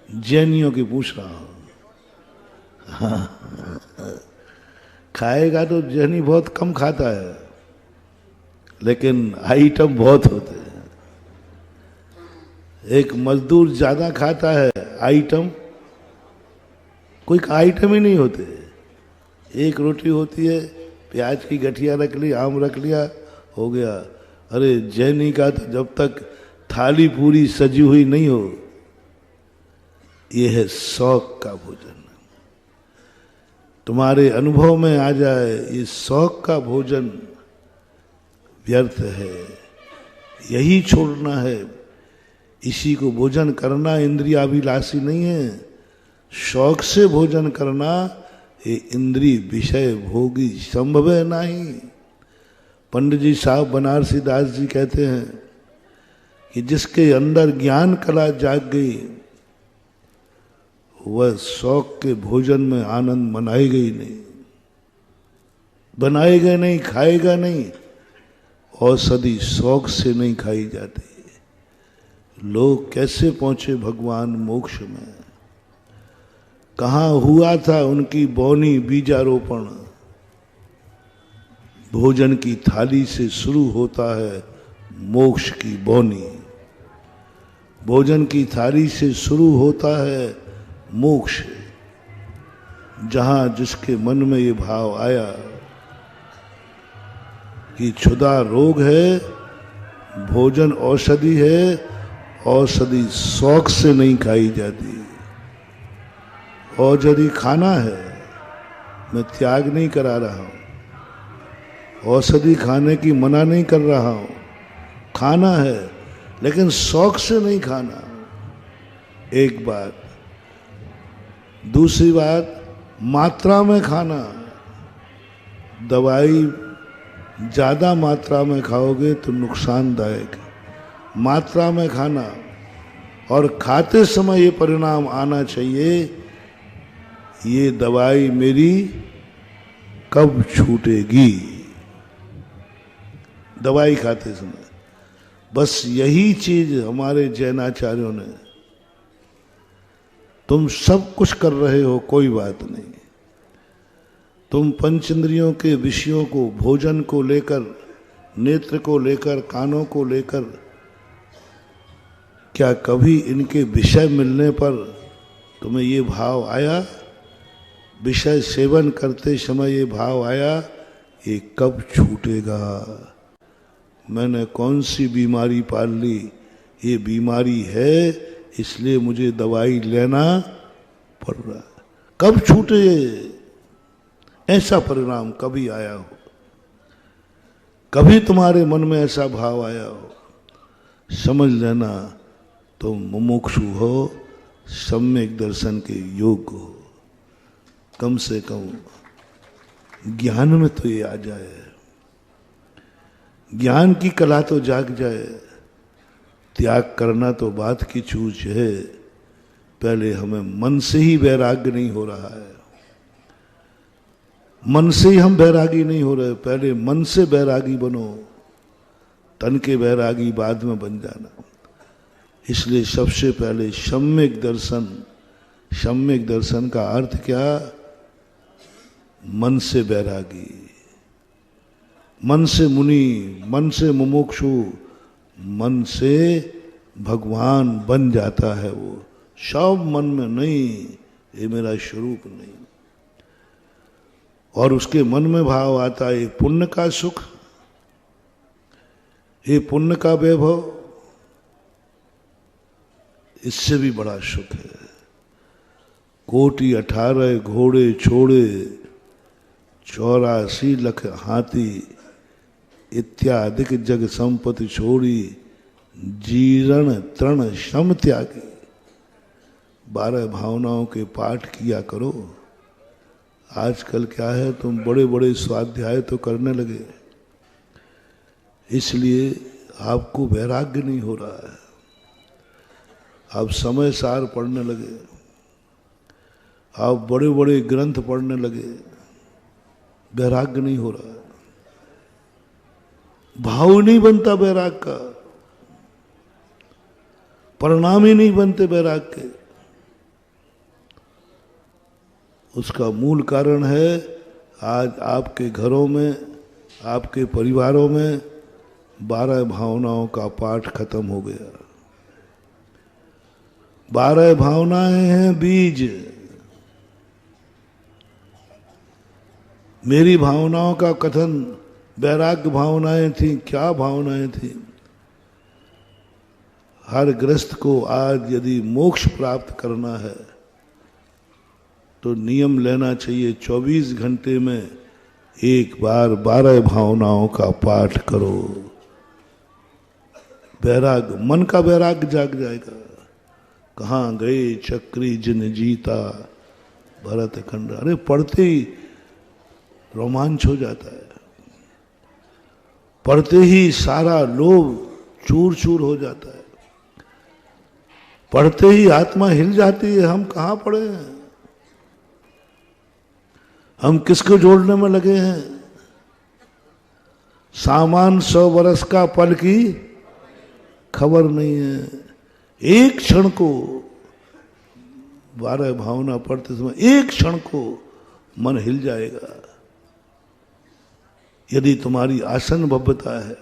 जैनियों की पूछ रहा हूं। हाँ, खाएगा तो जैनी बहुत कम खाता है, लेकिन आइटम बहुत होते हैं। एक मजदूर ज्यादा खाता है, आइटम कोई आइटम ही नहीं होते। एक रोटी होती है, प्याज की गठिया रख ली, आम रख लिया, हो गया। अरे जैनी का तो जब तक थाली पूरी सजी हुई नहीं हो, यह है शौक का भोजन। तुम्हारे अनुभव में आ जाए ये शौक का भोजन व्यर्थ है, यही छोड़ना है। इसी को भोजन करना इंद्रियाभिलाषी नहीं है। शौक से भोजन करना ये इंद्रिय विषय भोगी संभव है नहीं। पंडित जी साहब बनारसी दास जी कहते हैं कि जिसके अंदर ज्ञान कला जाग गई, वह शौक के भोजन में आनंद मनाएगा ही नहीं, बनाएगा नहीं, खाएगा नहीं। औषधि शौक से नहीं खाई जाती। लोग कैसे पहुंचे भगवान मोक्ष में? कहाँ हुआ था उनकी बौनी बीजारोपण? भोजन की थाली से शुरू होता है मोक्ष की बौनी। भोजन की थाली से शुरू होता है मोक्ष। जहां जिसके मन में ये भाव आया कि क्षुधा रोग है, भोजन औषधि है, औषधि शौक से नहीं खाई जाती। औषधि खाना है, मैं त्याग नहीं करा रहा हूं। औषधि खाने की मना नहीं कर रहा हूं, खाना है, लेकिन शौक से नहीं खाना। एक बात। दूसरी बात, मात्रा में खाना। दवाई ज्यादा मात्रा में खाओगे तो नुकसानदायक है। मात्रा में खाना, और खाते समय ये परिणाम आना चाहिए, ये दवाई मेरी कब छूटेगी। दवाई खाते समय बस यही चीज हमारे जैनाचार्यों ने, तुम सब कुछ कर रहे हो, कोई बात नहीं, तुम पंचेंद्रियों के विषयों को, भोजन को लेकर, नेत्र को लेकर, कानों को लेकर, क्या कभी इनके विषय मिलने पर तुम्हें ये भाव आया? विषय सेवन करते समय ये भाव आया, ये कब छूटेगा? मैंने कौन सी बीमारी पाल ली? ये बीमारी है, इसलिए मुझे दवाई लेना पड़ रहा है। कब छूटे? ऐसा परिणाम कभी आया हो? कभी तुम्हारे मन में ऐसा भाव आया हो? समझ लेना तुम मुमुक्षु हो, सम्यक दर्शन के योग्य हो। कम से कम ज्ञान में तो ये आ जाए, ज्ञान की कला तो जाग जाए। त्याग करना तो बात की चूज है, पहले हमें मन से ही वैराग्य नहीं हो रहा है। मन से ही हम वैरागी नहीं हो रहे, पहले मन से वैरागी बनो, तन के वैरागी बाद में बन जाना। इसलिए सबसे पहले सम्यक दर्शन। सम्यक दर्शन का अर्थ क्या? मन से वैरागी, मन से मुनि, मन से मुमुक्षु, मन से भगवान बन जाता है वो। सब मन में नहीं, ये मेरा स्वरूप नहीं। और उसके मन में भाव आता है पुण्य का सुख, ये पुण्य का वैभव, इससे भी बड़ा सुख है। कोटि 18 घोड़े छोड़े, 84 लाख हाथी, इत्यादिक जग संपत्ति छोड़ी, जीर्ण तृण श्रम त्यागी। 12 भावनाओं के पाठ किया करो। आजकल क्या है, तुम बड़े बड़े स्वाध्याय तो करने लगे, इसलिए आपको वैराग्य नहीं हो रहा है, आप समय सार पढ़ने लगे, आप बड़े बड़े ग्रंथ पढ़ने लगे, वैराग्य नहीं हो रहा है, भाव नहीं बनता वैराग का, परिणाम ही नहीं बनते वैराग के। उसका मूल कारण है आज आपके घरों में, आपके परिवारों में 12 भावनाओं का पाठ खत्म हो गया। 12 भावनाएं हैं बीज। मेरी भावनाओं का कथन वैराग्य भावनाएं थी। क्या भावनाएं थी? हर गृहस्थ को आज यदि मोक्ष प्राप्त करना है तो नियम लेना चाहिए, 24 घंटे में एक बार 12 भावनाओं का पाठ करो। वैराग्य, मन का वैराग्य जाग जाएगा। कहाँ गए चक्री जिन जीता भरत खंड। अरे पढ़ते ही रोमांच हो जाता है, पढ़ते ही सारा लोभ चूर चूर हो जाता है, पढ़ते ही आत्मा हिल जाती है। हम कहाँ पढ़े हैं? हम किसको जोड़ने में लगे हैं? सामान 100 बरस का, पल की खबर नहीं है। एक क्षण को 12 भावना पढ़ते समय एक क्षण को मन हिल जाएगा। यदि तुम्हारी आसन भव्यता है,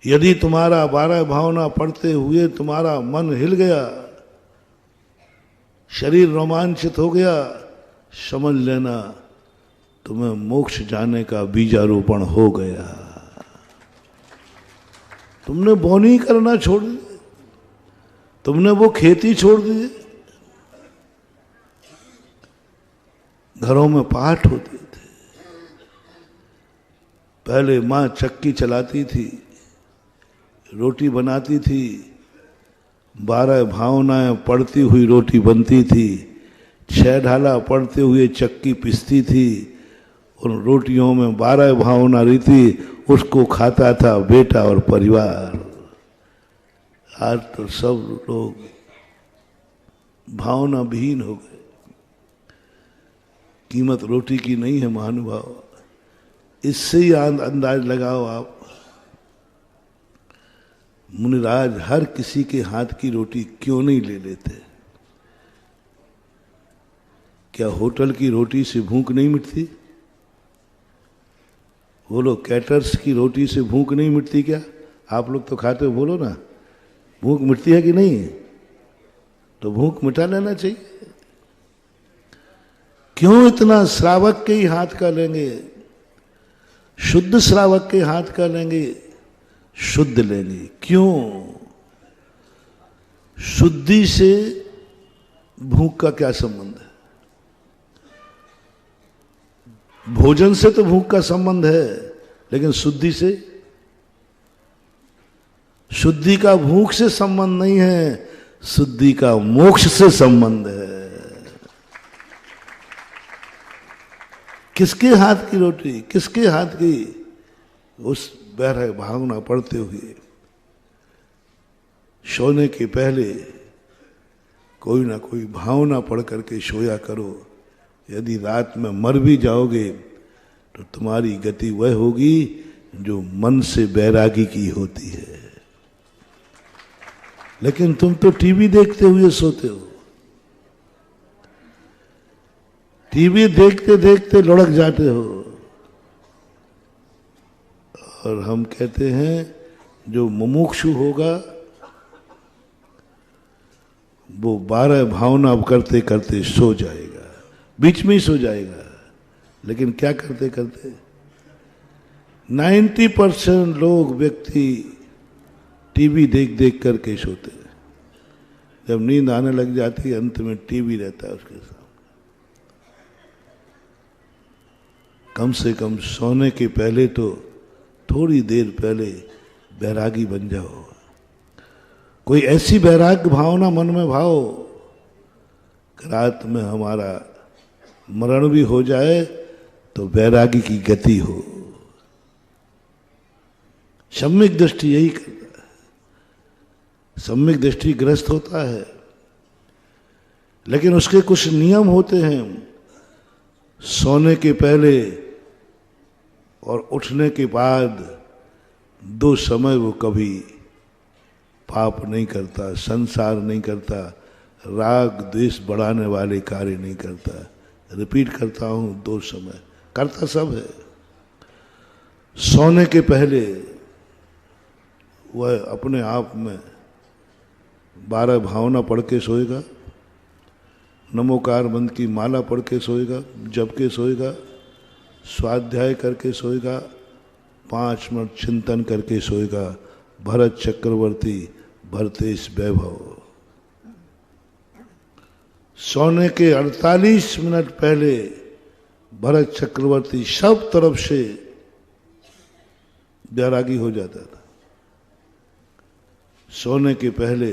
यदि तुम्हारा 12 भावना पढ़ते हुए तुम्हारा मन हिल गया, शरीर रोमांचित हो गया, समझ लेना तुम्हें मोक्ष जाने का बीजारोपण हो गया। तुमने बोनी करना छोड़ दी, तुमने वो खेती छोड़ दी। घरों में पाठ होते थे, पहले माँ चक्की चलाती थी, रोटी बनाती थी, 12 भावनाएं पढ़ती हुई रोटी बनती थी, 6 ढाला पढ़ते हुए चक्की पिसती थी। उन रोटियों में 12 भावना रहती, उसको खाता था बेटा और परिवार। आज तो सब लोग भावना विहीन हो गए। कीमत रोटी की नहीं है महानुभाव। इससे ही अंदाज लगाओ आप, मुनिराज हर किसी के हाथ की रोटी क्यों नहीं ले लेते? क्या होटल की रोटी से भूख नहीं मिटती? बोलो, कैटर्स की रोटी से भूख नहीं मिटती क्या? आप लोग तो खाते हो, बोलो ना, भूख मिटती है कि नहीं? तो भूख मिटा लेना चाहिए। क्यों इतना श्रावक के ही हाथ का लेंगे? शुद्ध श्रावक के हाथ का लेंगे, शुद्ध लेंगे। क्यों? शुद्धि से भूख का क्या संबंध है? भोजन से तो भूख का संबंध है, लेकिन शुद्धि से? शुद्धि का भूख से संबंध नहीं है, शुद्धि का मोक्ष से संबंध है। किसके हाथ की रोटी, किसके हाथ की? उस वैराग्य भावना पढ़ते हुए सोने के पहले कोई ना कोई भावना पढ़ करके सोया करो। यदि रात में मर भी जाओगे तो तुम्हारी गति वह होगी जो मन से बैरागी की होती है। लेकिन तुम तो टीवी देखते हुए सोते हो, टीवी देखते देखते लुढ़क जाते हो। और हम कहते हैं जो मुमुक्षु होगा वो 12 भावना करते करते सो जाएगा, बीच में ही सो जाएगा। लेकिन क्या करते करते 90% लोग व्यक्ति टीवी देख देख करके सोते हैं। जब नींद आने लग जाती है, अंत में टीवी रहता है उसके साथ। कम से कम सोने के पहले तो थोड़ी देर पहले बैरागी बन जाओ। कोई ऐसी वैराग्य भावना मन में भाओ, रात में हमारा मरण भी हो जाए तो वैरागी की गति हो। सम्यक दृष्टि यही करता है। सम्यक दृष्टि ग्रस्त होता है, लेकिन उसके कुछ नियम होते हैं। सोने के पहले और उठने के बाद 2 समय वो कभी पाप नहीं करता, संसार नहीं करता, राग द्वेष बढ़ाने वाले कार्य नहीं करता। रिपीट करता हूं, 2 समय करता सब है। सोने के पहले वह अपने आप में 12 भावना पढ़ के सोएगा, नमोकार मंत्र की माला पढ़ के सोएगा, जप के सोएगा, स्वाध्याय करके सोएगा, 5 मिनट चिंतन करके सोएगा। भरत चक्रवर्ती भरतेश वैभव। सोने के 48 मिनट पहले भरत चक्रवर्ती सब तरफ से बैरागी हो जाता था। सोने के पहले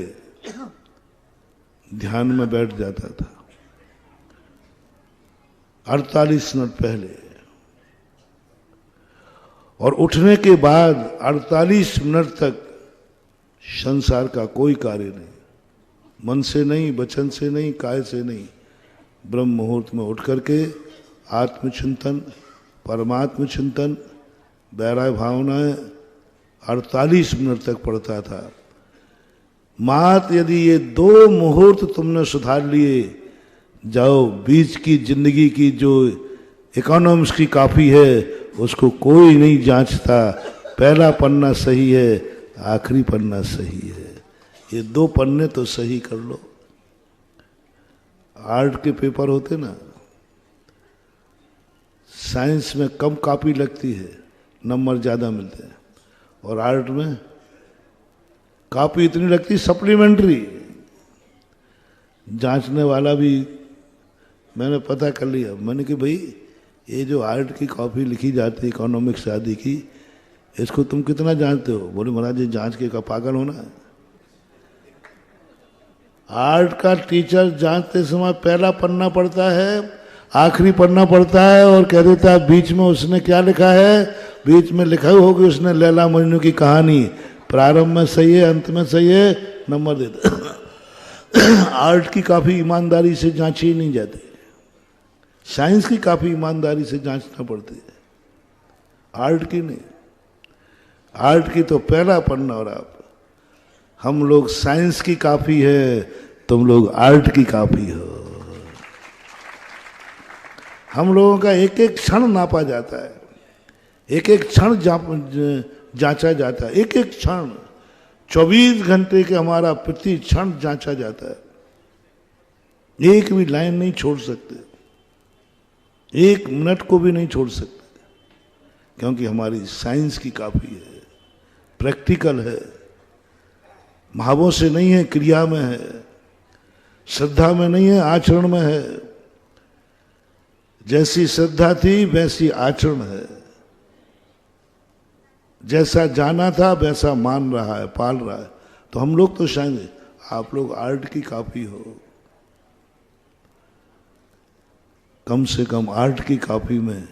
ध्यान में बैठ जाता था 48 मिनट पहले, और उठने के बाद 48 मिनट तक संसार का कोई कार्य नहीं, मन से नहीं, वचन से नहीं, काय से नहीं। ब्रह्म मुहूर्त में उठ करके आत्मचिंतन, परमात्म चिंतन, वैराग्य भावनाएं 48 मिनट तक पढ़ता था। मात यदि ये 2 मुहूर्त तुमने सुधार लिए, जाओ बीच की जिंदगी की जो इकोनॉमिक्स की कॉपी है उसको कोई नहीं जांचता। पहला पन्ना सही है, आखिरी पन्ना सही है, ये 2 पन्ने तो सही कर लो। आर्ट के पेपर होते ना, साइंस में कम कॉपी लगती है, नंबर ज्यादा मिलते हैं, और आर्ट में कॉपी इतनी लगती सप्लीमेंट्री। जांचने वाला भी मैंने पता कर लिया, मैंने कि भाई ये जो आर्ट की कॉपी लिखी जाती है इकोनॉमिक्स आदि की, इसको तुम कितना जानते हो? बोले महाराज ये जांच के का पागल होना है। आर्ट का टीचर जांचते समय पहला पन्ना पढ़ता है, आखिरी पन्ना पढ़ता है, और कह देता है बीच में उसने क्या लिखा है। बीच में लिखा होगी उसने लैला मजनू की कहानी, प्रारंभ में सही है, अंत में सही है, नंबर देता। आर्ट की काफी ईमानदारी से जांची नहीं जाती, साइंस की काफी ईमानदारी से जांचना पड़ती है, आर्ट की नहीं। आर्ट की तो पहला पन्ना, और आप हम लोग साइंस की कॉपी है, तुम लोग आर्ट की कॉपी हो। हम लोगों का एक एक क्षण नापा जाता है, एक एक क्षण जांचा जाता है, एक एक क्षण 24 घंटे के हमारा प्रति क्षण जांचा जाता है। एक भी लाइन नहीं छोड़ सकते, 1 मिनट को भी नहीं छोड़ सकते, क्योंकि हमारी साइंस की कॉपी है, प्रैक्टिकल है, भावों से नहीं है, क्रिया में है, श्रद्धा में नहीं है, आचरण में है। जैसी श्रद्धा थी वैसी आचरण है, जैसा जाना था वैसा मान रहा है, पाल रहा है। तो हम लोग तो शायद, आप लोग आर्ट की कॉपी हो, कम से कम आर्ट की कॉपी में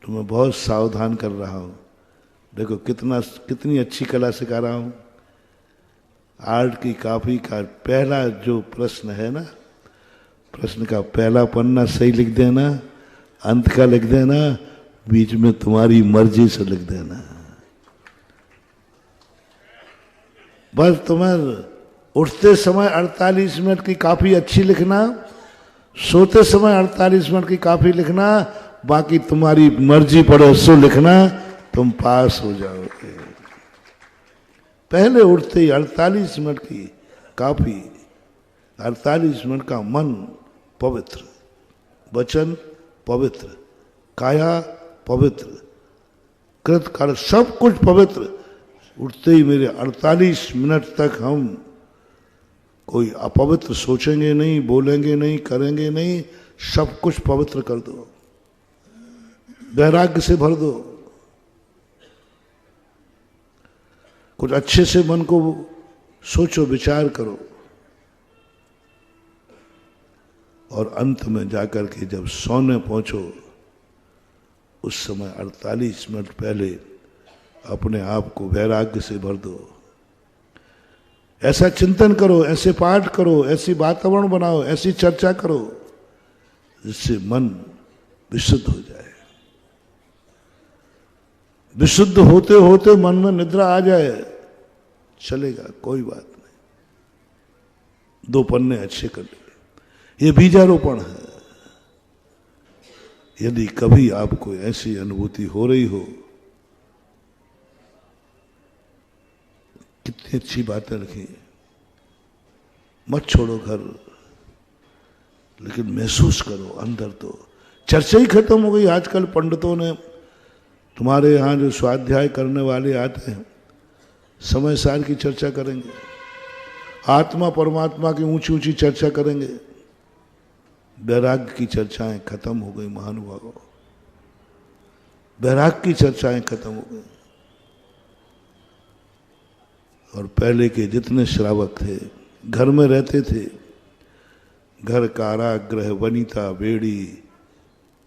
तो मैं बहुत सावधान कर रहा हूं। देखो कितनी अच्छी कला सिखा रहा हूं। आर्ट की कॉपी का पहला जो प्रश्न है ना, प्रश्न का पहला पन्ना सही लिख देना, अंत का लिख देना, बीच में तुम्हारी मर्जी से लिख देना। बस तुम्हें उठते समय 48 मिनट की कॉपी अच्छी लिखना, सोते समय 48 मिनट की कॉपी लिखना, बाकी तुम्हारी मर्जी पड़े सो लिखना, तुम पास हो जाओगे। पहले उठते ही 48 मिनट की कॉपी, 48 मिनट का मन पवित्र, वचन पवित्र, काया पवित्र, कृत कर सब कुछ पवित्र। उठते ही मेरे 48 मिनट तक हम कोई अपवित्र सोचेंगे नहीं, बोलेंगे नहीं, करेंगे नहीं, सब कुछ पवित्र कर दो, वैराग्य से भर दो। कुछ अच्छे से मन को सोचो, विचार करो, और अंत में जाकर के जब सोने पहुंचो, उस समय 48 मिनट पहले अपने आप को वैराग्य से भर दो। ऐसा चिंतन करो, ऐसे पाठ करो, ऐसी वातावरण बनाओ, ऐसी चर्चा करो जिससे मन विशुद्ध हो जाए। विशुद्ध होते होते मन में निद्रा आ जाए, चलेगा, कोई बात नहीं, 2 पन्ने अच्छे कर लेंगे। ये बीजारोपण है। यदि कभी आपको ऐसी अनुभूति हो रही हो, कितनी अच्छी बातें रखी, मत छोड़ो घर, लेकिन महसूस करो अंदर। तो चर्चा ही खत्म हो गई। आजकल पंडितों ने, तुम्हारे यहाँ जो स्वाध्याय करने वाले आते हैं, समय सार की चर्चा करेंगे, आत्मा परमात्मा की ऊंची ऊंची चर्चा करेंगे। वैराग्य की चर्चाएं खत्म हो गई महानुभावों, वैराग्य की चर्चाएं खत्म हो गई। और पहले के जितने श्रावक थे, घर में रहते थे, घर कारागृह वनिता बेड़ी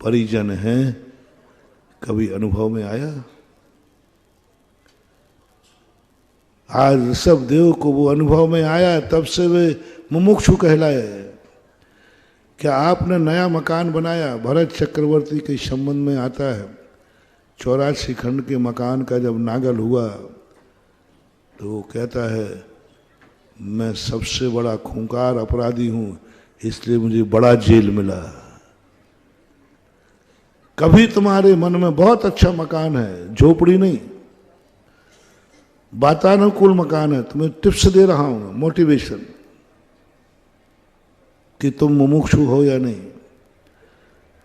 परिजन हैं, कभी अनुभव में आया? आज ऋषभ देव को वो अनुभव में आया, तब से वे मुमुक्षु कहलाए। क्या आपने नया मकान बनाया? भरत चक्रवर्ती के संबंध में आता है, 84 खंड के मकान का जब नागल हुआ तो वो कहता है, मैं सबसे बड़ा खूंखार अपराधी हूं, इसलिए मुझे बड़ा जेल मिला। कभी तुम्हारे मन में बहुत अच्छा मकान है, झोपड़ी नहीं, वातानुकूल मकान है, तुम्हें टिप्स दे रहा हूं, मोटिवेशन, कि तुम मुमुक्षु हो या नहीं,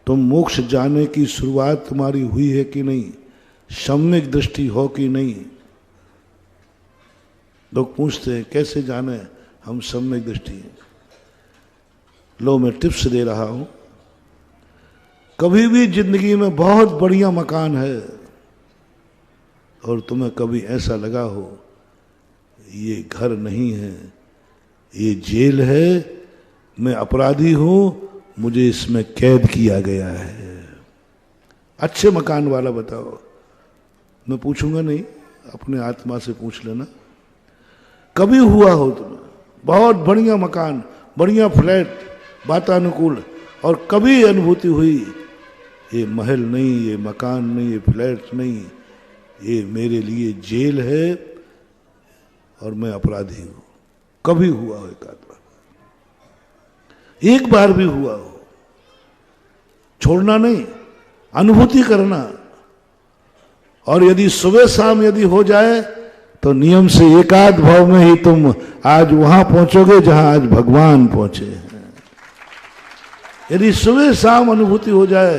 तुम मोक्ष जाने की शुरुआत तुम्हारी हुई है कि नहीं, सम्यक दृष्टि हो कि नहीं। लोग पूछते हैं कैसे जाने हम सम्यक दृष्टि हैं। लो, मैं टिप्स दे रहा हूं। कभी भी जिंदगी में बहुत बढ़िया मकान है और तुम्हें कभी ऐसा लगा हो ये घर नहीं है, ये जेल है, मैं अपराधी हूं, मुझे इसमें कैद किया गया है। अच्छे मकान वाला बताओ। मैं पूछूंगा नहीं, अपने आत्मा से पूछ लेना। कभी हुआ हो तुम्हें बहुत बढ़िया मकान, बढ़िया फ्लैट, वातानुकूल, और कभी अनुभूति हुई ये महल नहीं, ये मकान नहीं, ये फ्लैट नहीं, ये मेरे लिए जेल है और मैं अपराधी हूं? कभी हुआ हो? एक बार भी हुआ हो? छोड़ना नहीं, अनुभूति करना। और यदि सुबह शाम यदि हो जाए तो नियम से एकाध भाव में ही तुम आज वहां पहुंचोगे जहां आज भगवान पहुंचे हैं। यदि सुबह शाम अनुभूति हो जाए,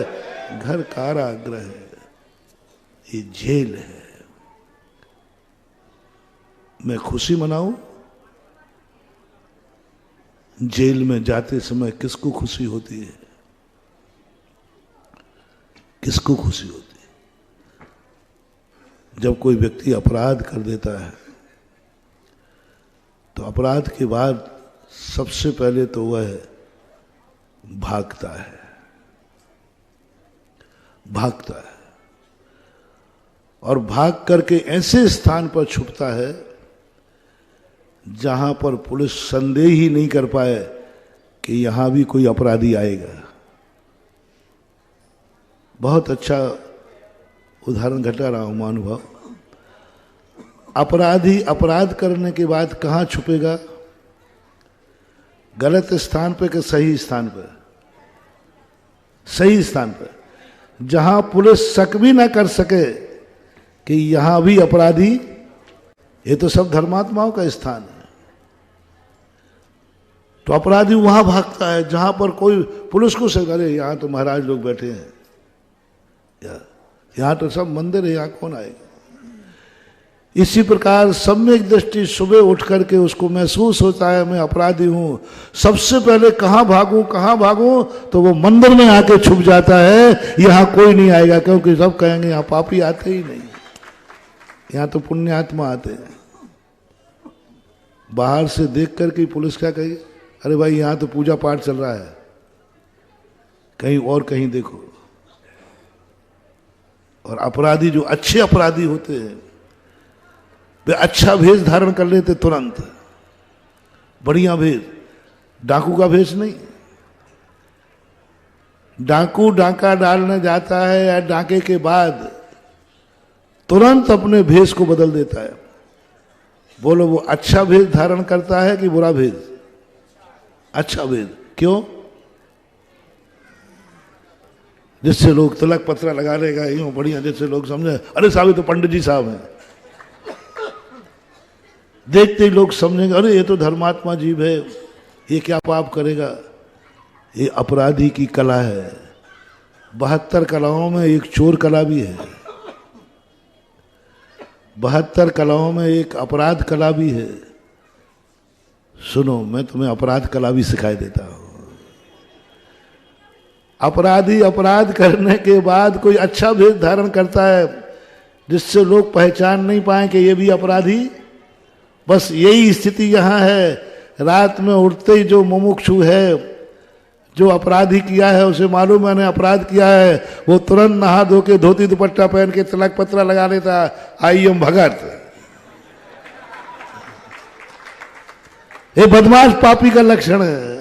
घर कारागृह है, ये जेल है, मैं खुशी मनाऊं? जेल में जाते समय किसको खुशी होती है? किसको खुशी होती है? जब कोई व्यक्ति अपराध कर देता है तो अपराध के बाद सबसे पहले तो वह भागता है, भागता है, और भाग करके ऐसे स्थान पर छुपता है जहां पर पुलिस संदेह ही नहीं कर पाए कि यहां भी कोई अपराधी आएगा। बहुत अच्छा उदाहरण घटा रहा हूं महानुभाव। अपराधी अपराध करने के बाद कहां छुपेगा? गलत स्थान पे कि सही स्थान पर? सही स्थान पर, जहां पुलिस शक भी ना कर सके कि यहां भी अपराधी। ये तो सब धर्मात्माओं का स्थान है। तो अपराधी वहां भागता है जहां पर कोई पुलिस को से करे, यहां तो महाराज लोग बैठे हैं, यहां तो सब मंदिर है, यहां कौन आएगा? इसी प्रकार सम्यक दृष्टि सुबह उठ करके उसको महसूस होता है मैं अपराधी हूं, सबसे पहले कहां भागूं, कहां भागूं? तो वो मंदिर में आके छुप जाता है, यहां कोई नहीं आएगा, क्योंकि सब कहेंगे यहां पापी आते ही नहीं, यहां तो पुण्यात्मा आते हैं। बाहर से देख करके पुलिस क्या कहेगी? अरे भाई यहां तो पूजा पाठ चल रहा है, कहीं और कहीं देखो। और अपराधी जो अच्छे अपराधी होते हैं वे अच्छा भेष धारण कर लेते तुरंत, बढ़िया भेष, डाकू का भेष नहीं। डाकू डाका डालने जाता है या डाके के बाद तुरंत अपने भेष को बदल देता है। बोलो वो अच्छा भेष धारण करता है कि बुरा भेष? अच्छा भेष। क्यों? जिससे लोग तिलक पत्रा लगा लेगा यूं बढ़िया, जिससे लोग समझे अरे साहब ये तो पंडित जी साहब हैं। देखते ही लोग समझेंगे अरे ये तो धर्मात्मा जीव है, ये क्या पाप करेगा। ये अपराधी की कला है। 72 कलाओं में एक चोर कला भी है, 72 कलाओं में एक अपराध कला भी है। सुनो, मैं तुम्हें अपराध कला भी सिखाई देता हूं। अपराधी अपराध करने के बाद कोई अच्छा भेष धारण करता है जिससे लोग पहचान नहीं पाए कि ये भी अपराधी। बस यही स्थिति यहां है। रात में उठते ही जो मुमुक्षु है, जो अपराधी किया है, उसे मालूम मैंने अपराध किया है, वो तुरंत नहा धो के धोती दुपट्टा पहन के तिलक पत्रा लगा लेता, आई एम भगत। ये बदमाश पापी का लक्षण है।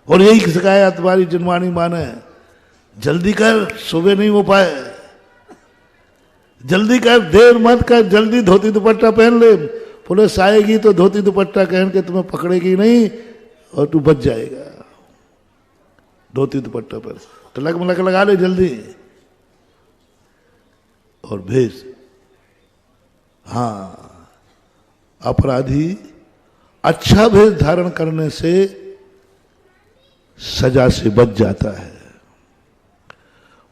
और यही सिखाया तुम्हारी जिनवाणी माँ ने, जल्दी कर, सुबह नहीं हो पाए, जल्दी कर, देर मत कर, जल्दी धोती दुपट्टा पहन ले, पुलिस आएगी तो धोती दुपट्टा पहन के तुम्हें पकड़ेगी नहीं और तू बच जाएगा। धोती दुपट्टा पर तिलक मलक लगा ले जल्दी। और भेष, हाँ, अपराधी अच्छा भेष धारण करने से सजा से बच जाता है।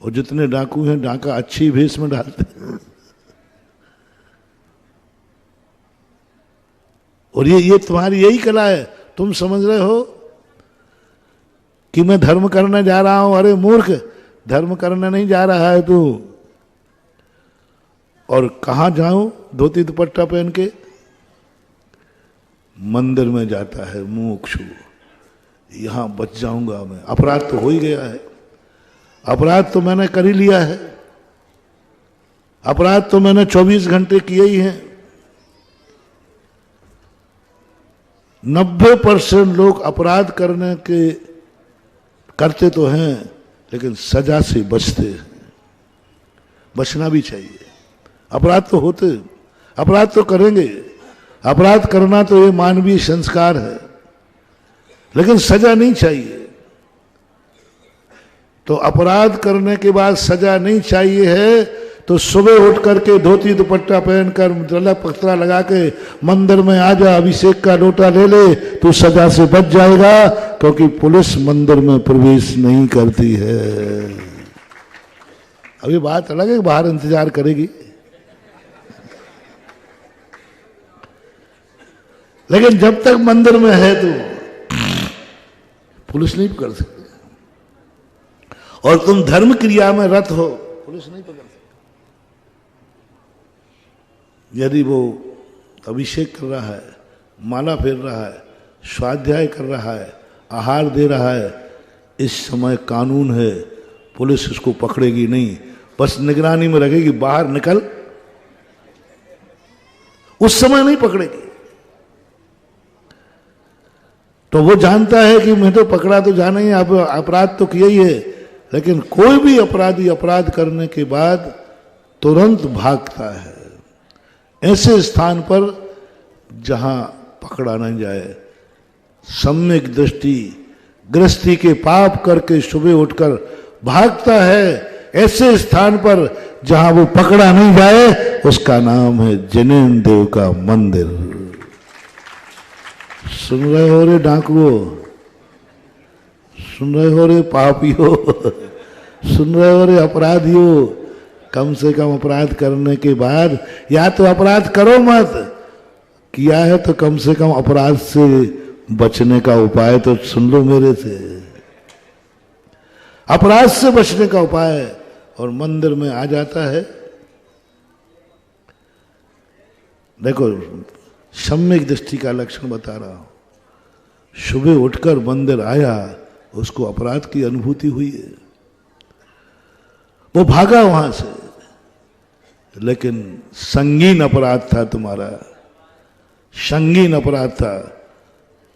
और जितने डाकू हैं डाका अच्छी भेष में डालते हैं। और ये तुम्हारी यही कला है। तुम समझ रहे हो कि मैं धर्म करने जा रहा हूं। अरे मूर्ख, धर्म करने नहीं जा रहा है तू। और कहां जाऊं धोती दुपट्टा पहन के? मंदिर में जाता है मुमुक्षु, यहां बच जाऊंगा मैं। अपराध तो हो ही गया है, अपराध तो मैंने कर ही लिया है, अपराध तो मैंने 24 घंटे किए ही हैं। 90% लोग अपराध करते तो हैं लेकिन सजा से बचते हैं। बचना भी चाहिए। अपराध तो होते, अपराध तो करेंगे, अपराध करना तो ये मानवीय संस्कार है, लेकिन सजा नहीं चाहिए। तो अपराध करने के बाद सजा नहीं चाहिए है तो सुबह उठ करके धोती दुपट्टा पहनकर तिलक पत्रा लगा के मंदिर में आ जा, अभिषेक का लोटा ले ले, तू सजा से बच जाएगा। क्योंकि पुलिस मंदिर में प्रवेश नहीं करती है। अभी बात अलग है, बाहर इंतजार करेगी, लेकिन जब तक मंदिर में है तो पुलिस नहीं पकड़ सकती। और तुम धर्म क्रिया में रत हो, पुलिस नहीं पकड़ सकती। यदि वो अभिषेक कर रहा है, माला फेर रहा है, स्वाध्याय कर रहा है, आहार दे रहा है, इस समय कानून है, पुलिस उसको पकड़ेगी नहीं, बस निगरानी में रखेगी। बाहर निकल, उस समय नहीं पकड़ेगी। तो वो जानता है कि मैं तो पकड़ा तो जाना ही, अब अपराध तो किया ही है। लेकिन कोई भी अपराधी अपराध करने के बाद तुरंत भागता है ऐसे स्थान पर जहां पकड़ा नहीं जाए। सम्यक दृष्टि, गृहस्थी के पाप करके सुबह उठकर भागता है ऐसे स्थान पर जहां वो पकड़ा नहीं जाए, उसका नाम है जिनेन्द्र देव का मंदिर। सुन रहे हो रे डाकुओ, सुन रहे हो रे पापियों, सुन रहे हो रे अपराधियों। कम से कम अपराध करने के बाद या तो अपराध करो मत, किया है तो कम से कम अपराध से बचने का उपाय तो सुन लो मेरे से। अपराध से बचने का उपाय, और मंदिर में आ जाता है। देखो, सम्यक दृष्टि का लक्षण बता रहा हूं। सुबह उठकर मंदिर आया, उसको अपराध की अनुभूति हुई है, वो भागा वहां से। लेकिन संगीन अपराध था तुम्हारा, संगीन अपराध था।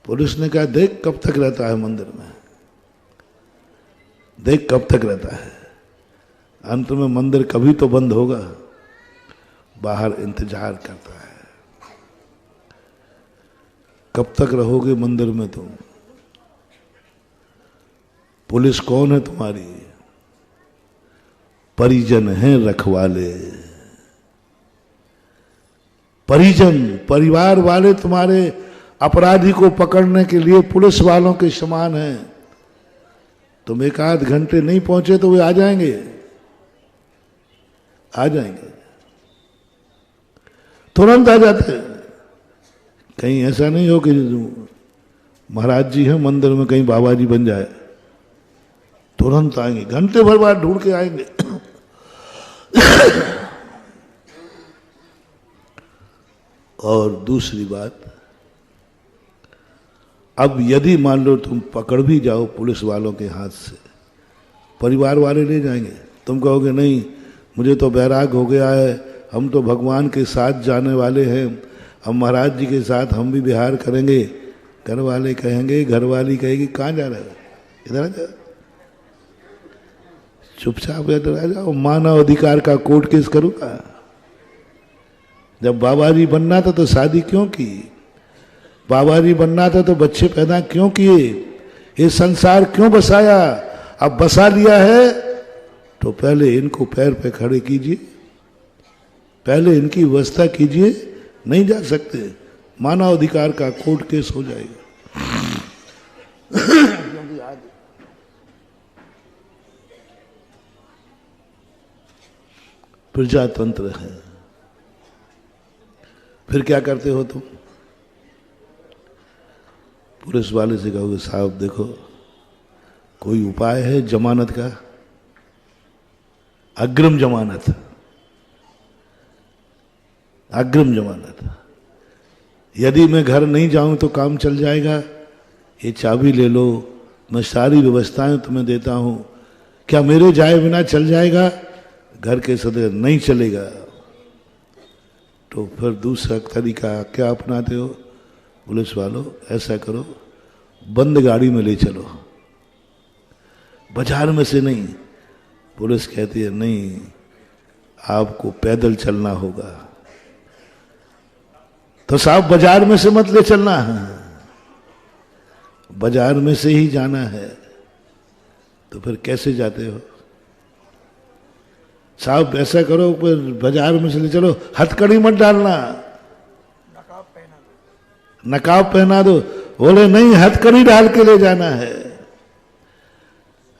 पुलिस ने कहा देख कब तक रहता है मंदिर में, देख कब तक रहता है। अंत में मंदिर कभी तो बंद होगा, बाहर इंतजार करता है। कब तक रहोगे मंदिर में तुम? पुलिस कौन है तुम्हारी? परिजन हैं रखवाले, परिजन परिवार वाले तुम्हारे अपराधी को पकड़ने के लिए पुलिस वालों के समान हैं। तुम एक आध घंटे नहीं पहुंचे तो वे आ जाएंगे, आ जाएंगे, तुरंत आ जाते हैं। कहीं ऐसा नहीं हो कि महाराज जी हैं मंदिर में, कहीं बाबा जी बन जाए, तुरंत आएंगे, घंटे भर बाद ढूंढ के आएंगे। और दूसरी बात, अब यदि मान लो तुम पकड़ भी जाओ पुलिस वालों के हाथ से, परिवार वाले ले जाएंगे। तुम कहोगे नहीं मुझे तो बैराग हो गया है, हम तो भगवान के साथ जाने वाले हैं, हम महाराज जी के साथ हम भी विहार करेंगे। घर वाले कहेंगे, घरवाली कहेगी कहाँ जा रहे हो, इधर आ जाओ, चुपचाप इधर आ जाओ, मानव अधिकार का कोर्ट केस करूँगा। जब बाबा जी बनना था तो शादी क्यों की, बाबा जी बनना था तो बच्चे पैदा क्यों किए, ये संसार क्यों बसाया? अब बसा लिया है तो पहले इनको पैर पे खड़े कीजिए, पहले इनकी व्यवस्था कीजिए। नहीं जा सकते, मानव अधिकार का कोर्ट केस हो जाएगा। प्रजातंत्र है। फिर क्या करते हो तुम? पुलिस वाले से कहोगे साहब देखो कोई उपाय है जमानत का, अग्रिम जमानत, अग्रिम जमानत। यदि मैं घर नहीं जाऊं तो काम चल जाएगा, ये चाबी ले लो, मैं सारी व्यवस्थाएं तुम्हें देता हूं, क्या मेरे जाए बिना चल जाएगा? घर के सदस्य नहीं चलेगा। तो फिर दूसरा तरीका क्या अपनाते हो? पुलिस वालों ऐसा करो, बंद गाड़ी में ले चलो, बाजार में से नहीं। पुलिस कहती है नहीं आपको पैदल चलना होगा, तो साहब बाजार में से मत ले चलना है, बाजार में से ही जाना है। तो फिर कैसे जाते हो? साहब ऐसा करो फिर बाजार में से ले चलो, हथकड़ी मत डालना, नकाब पहना दो। बोले नहीं हथकड़ी डाल के ले जाना है।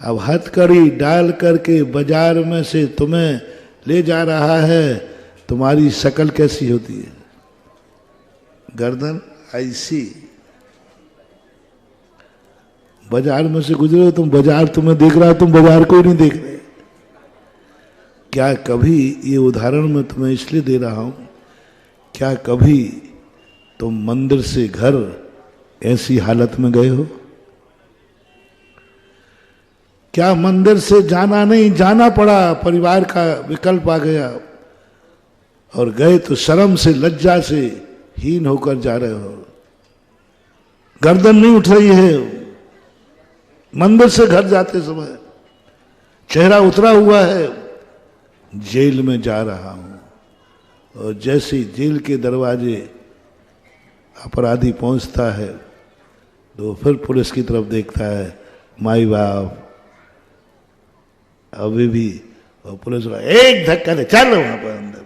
अब हथकड़ी डाल करके बाजार में से तुम्हें ले जा रहा है, तुम्हारी शक्ल कैसी होती है? गर्दन ऐसी। बाजार में से गुजरे हो तुम, बाजार तुम्हें देख रहा है, तुम बाजार को ही नहीं देख रहे। क्या कभी, ये उदाहरण मैं तुम्हें इसलिए दे रहा हूं, क्या कभी तुम मंदिर से घर ऐसी हालत में गए हो? क्या मंदिर से जाना नहीं, जाना पड़ा, परिवार का विकल्प आ गया और गए तो शर्म से लज्जा से हीन होकर जा रहे हो, गर्दन नहीं उठ रही है। मंदिर से घर जाते समय चेहरा उतरा हुआ है, जेल में जा रहा हूं। और जैसे ही जेल के दरवाजे अपराधी पहुंचता है तो फिर पुलिस की तरफ देखता है, माई बाप अभी भी, और पुलिस वाला एक धक्का दे चलो वहां पर अंदर।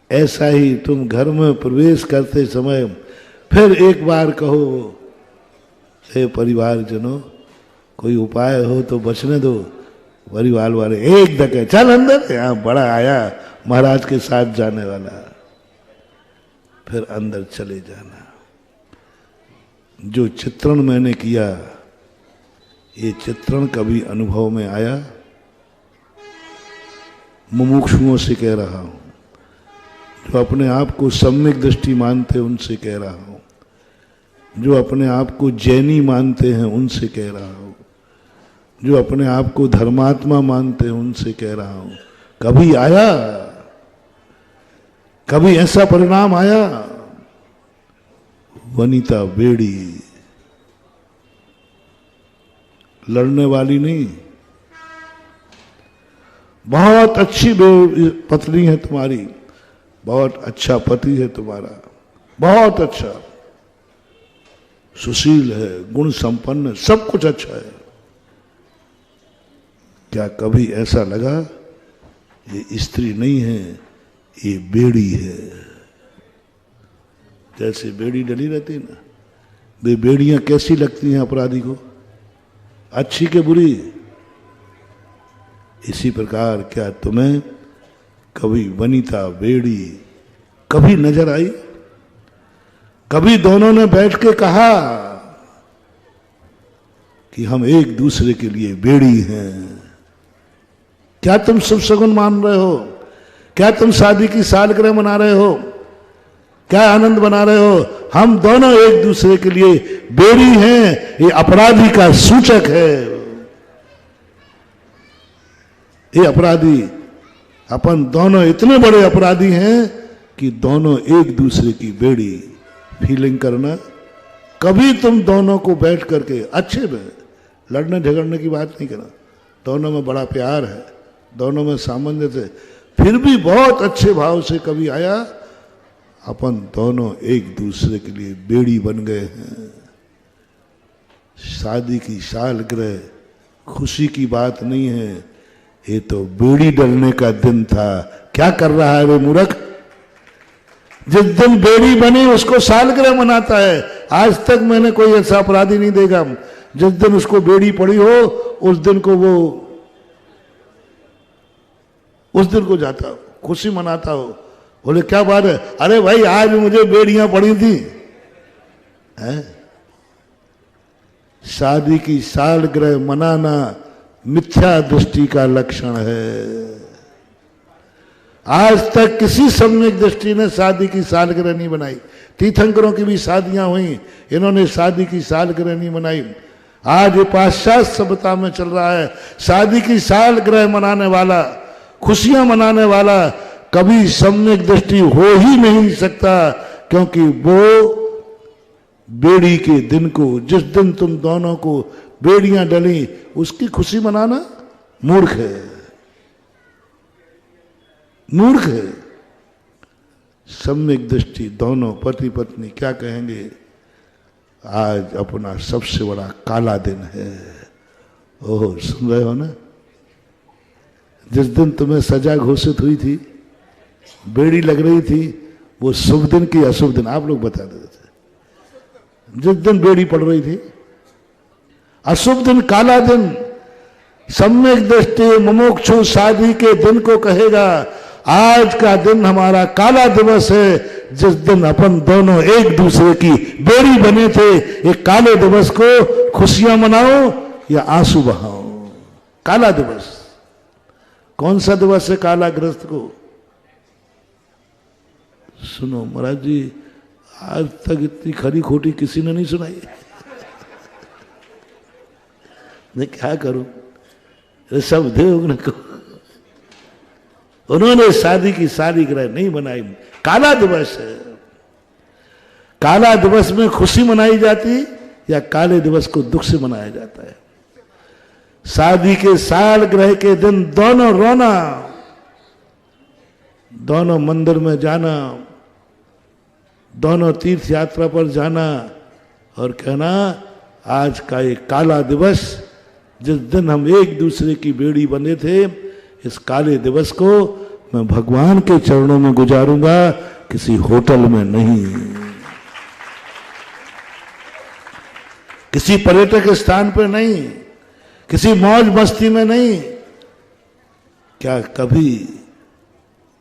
ऐसा ही तुम घर में प्रवेश करते समय फिर एक बार कहो, हे परिवारजनों कोई उपाय हो तो बचने दो। परिवार वाले एक धक्के चल अंदर, यहाँ बड़ा आया महाराज के साथ जाने वाला, फिर अंदर चले जाना। जो चित्रण मैंने किया, ये चित्रण कभी अनुभव में आया? मुमुक्षुओं से कह रहा हूं, जो अपने आप को सम्यक दृष्टि मानते हैं उनसे कह रहा हूं, जो अपने आप को जैनी मानते हैं उनसे कह रहा हूं, जो अपने आप को धर्मात्मा मानते हैं उनसे कह रहा हूं, कभी आया, कभी ऐसा परिणाम आया? वनिता बेड़ी, लड़ने वाली नहीं। बहुत अच्छी पत्नी है तुम्हारी, बहुत अच्छा पति है तुम्हारा, बहुत अच्छा, सुशील है, गुण संपन्न, सब कुछ अच्छा है। क्या कभी ऐसा लगा ये स्त्री नहीं है, ये बेड़ी है? जैसे बेड़ी डली रहती है ना, वे बेड़ियां कैसी लगती हैं अपराधी को, अच्छी के बुरी? इसी प्रकार क्या तुम्हें कभी वनिता बेड़ी कभी नजर आई? कभी दोनों ने बैठ के कहा कि हम एक दूसरे के लिए बेड़ी हैं? क्या तुम शुभ शगुन मान रहे हो? क्या तुम शादी की सालगिरह मना रहे हो? क्या आनंद बना रहे हो? हम दोनों एक दूसरे के लिए बेड़ी हैं, ये अपराधी का सूचक है। ये अपराधी, अपन दोनों इतने बड़े अपराधी हैं कि दोनों एक दूसरे की बेड़ी। फीलिंग करना, कभी तुम दोनों को बैठ करके अच्छे में, लड़ने झगड़ने की बात नहीं करना, दोनों में बड़ा प्यार है, दोनों में सामंजस्य है, फिर भी बहुत अच्छे भाव से कभी आया, अपन दोनों एक दूसरे के लिए बेड़ी बन गए हैं। शादी की सालगिरह खुशी की बात नहीं है, ये तो बेड़ी डलने का दिन था। क्या कर रहा है वे मूर्ख? जिस दिन बेड़ी बनी उसको सालगिरह मनाता है। आज तक मैंने कोई ऐसा अपराधी नहीं देखा जिस दिन उसको बेड़ी पड़ी हो उस दिन को वो उस दिन को जाता हो, खुशी मनाता हो। बोले क्या बात है? अरे भाई आज मुझे बेड़ियां पड़ी थी। है? शादी की सालगिरह मनाना मिथ्या दृष्टि का लक्षण है। आज तक किसी सम्यक दृष्टि ने शादी की सालगिरह नहीं बनाई। तीर्थंकरों की भी शादियां हुई, इन्होंने शादी की सालगिरह नहीं मनाई। आज ये पाश्चात्य सभ्यता में चल रहा है, शादी की सालगिरह मनाने वाला, खुशियां मनाने वाला कभी सम्यक दृष्टि हो ही नहीं सकता, क्योंकि वो बेड़ी के दिन को, जिस दिन तुम दोनों को बेड़ियां डली, उसकी खुशी मनाना मूर्ख है, मूर्ख है। सम्यक दृष्टि दोनों पति पत्नी क्या कहेंगे? आज अपना सबसे बड़ा काला दिन है। ओह, सुन रहे हो ना? जिस दिन तुम्हें सजा घोषित हुई थी, बेड़ी लग रही थी, वो शुभ दिन की अशुभ दिन आप लोग बता देते थे। जिस दिन बेड़ी पड़ रही थी, अशुभ दिन, काला दिन, सम्यक दृष्टि मुमुक्षु शादी के दिन को कहेगा आज का दिन हमारा काला दिवस है। जिस दिन अपन दोनों एक दूसरे की बेड़ी बने थे, एक काले दिवस को खुशियां मनाओ या आंसू बहाओ? काला दिवस। कौन सा दिवस है काला ग्रस्त को? सुनो महाराज जी, आज तक इतनी खरी खोटी किसी ने नहीं सुनाई। मैं क्या करूं, सब देवगुण को उन्होंने शादी की सालगिरह नहीं मनाई। काला दिवस है। काला दिवस में खुशी मनाई जाती या काले दिवस को दुख से मनाया जाता है? शादी के सालगिरह के दिन दोनों रोना, दोनों मंदिर में जाना, दोनों तीर्थ यात्रा पर जाना और कहना आज का ये काला दिवस, जिस दिन हम एक दूसरे की बेड़ी बंधे थे, इस काले दिवस को मैं भगवान के चरणों में गुजारूंगा, किसी होटल में नहीं, किसी पर्यटक स्थान पर नहीं, किसी मौज मस्ती में नहीं। क्या कभी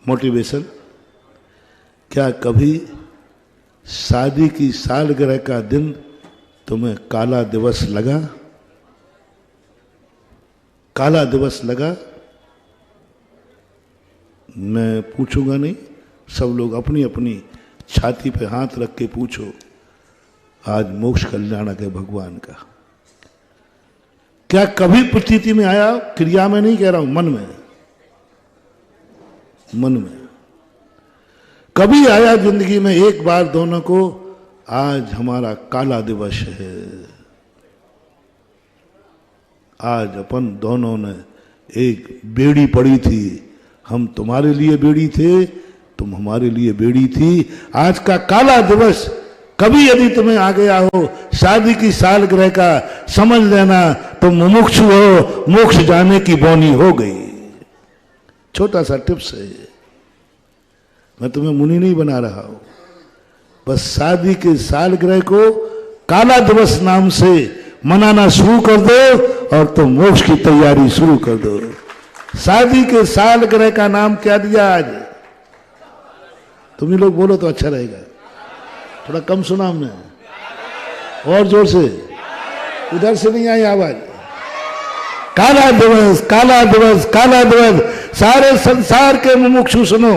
मोटिवेशन, क्या कभी शादी की सालगिरह का दिन तुम्हें काला दिवस लगा? काला दिवस लगा? मैं पूछूंगा नहीं, सब लोग अपनी अपनी छाती पे हाथ रख के पूछो, आज मोक्ष कल्याणक है भगवान का। क्या कभी प्रतीति में आया? क्रिया में नहीं कह रहा हूं, मन में। मन में। कभी आया जिंदगी में एक बार दोनों को, आज हमारा काला दिवस है। आज अपन दोनों ने एक बेड़ी पड़ी थी, हम तुम्हारे लिए बेड़ी थे, तुम हमारे लिए बेड़ी थी। आज का काला दिवस कभी यदि तुम्हें आ गया हो शादी की सालगिरह का, समझ लेना तुम मुमुक्षु हो, मोक्ष जाने की बोनी हो गई। छोटा सा टिप्स है, मैं तुम्हें मुनि नहीं बना रहा हूं। बस शादी के सालगिरह को काला दिवस नाम से मनाना शुरू कर दो और तुम मोक्ष की तैयारी शुरू कर दो। शादी के सालगिरह का नाम क्या दिया आज? तुम ही लोग बोलो तो अच्छा रहेगा। थोड़ा कम सुना हमने, और जोर से, उधर से नहीं आई आवाज। काला दिवस, काला दिवस, काला दिवस। सारे संसार के मुमुक्षु सुनो,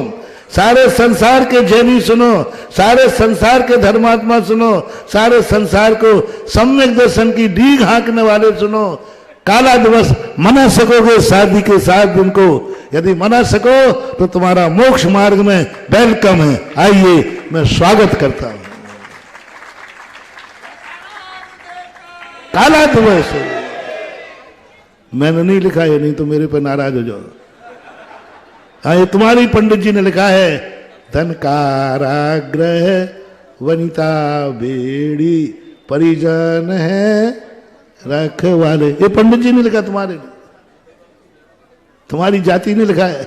सारे संसार के जैनी सुनो, सारे संसार के धर्मात्मा सुनो, सारे संसार को सम्यक दर्शन की डीग हाँकने वाले सुनो। काला दिवस मना सकोगे शादी के 7 दिन को, यदि मना सको तो तुम्हारा मोक्ष मार्ग में वेलकम है। आइए, मैं स्वागत करता हूं। काला दिवस मैंने नहीं लिखा है, नहीं तो मेरे पर नाराज हो जाओ। हाँ, ये तुम्हारी पंडित जी ने लिखा है, धन कारागृह वनिता बेड़ी परिजन है रखवाले। ये पंडित जी ने लिखा, तुम्हारे ने, तुम्हारी जाति ने लिखा है।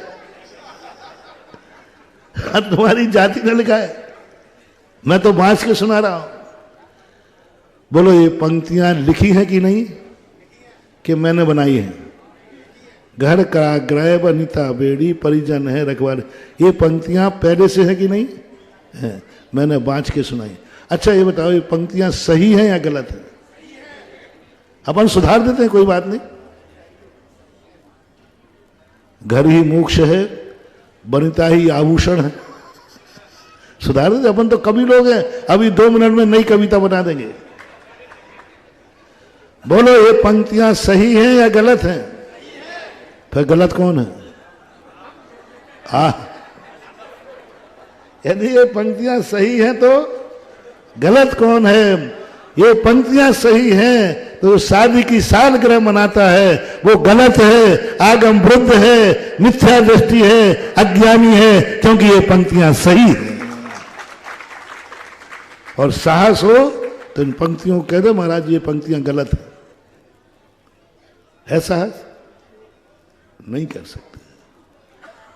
हाँ, तुम्हारी जाति ने लिखा है, मैं तो बांस के सुना रहा हूं। बोलो, ये पंक्तियां लिखी हैं कि नहीं, कि मैंने बनाई हैं? घर का ग्रह वनिता बेड़ी परिजन है रखवाले, ये पंक्तियां पहले से है कि नहीं है? मैंने बांच के सुनाई। अच्छा ये बताओ, ये पंक्तियां सही हैं या गलत है? अपन सुधार देते हैं, कोई बात नहीं। घर ही मोक्ष है, वनिता ही आभूषण है, सुधार देते। अपन तो कवि लोग हैं, अभी 2 मिनट में नई कविता बना देंगे। बोलो, ये पंक्तियां सही हैं या गलत हैं? फिर गलत कौन है? यदि ये पंक्तियां सही हैं तो गलत कौन है? ये पंक्तियां सही हैं तो शादी की सालगिरह मनाता है वो गलत है, आगम वृद्ध है, मिथ्या दृष्टि है, अज्ञानी है, क्योंकि ये पंक्तियां सही हैं। और साहस हो तो इन पंक्तियों को कह दो, महाराज ये पंक्तियां गलत है साहस? नहीं कर सकते।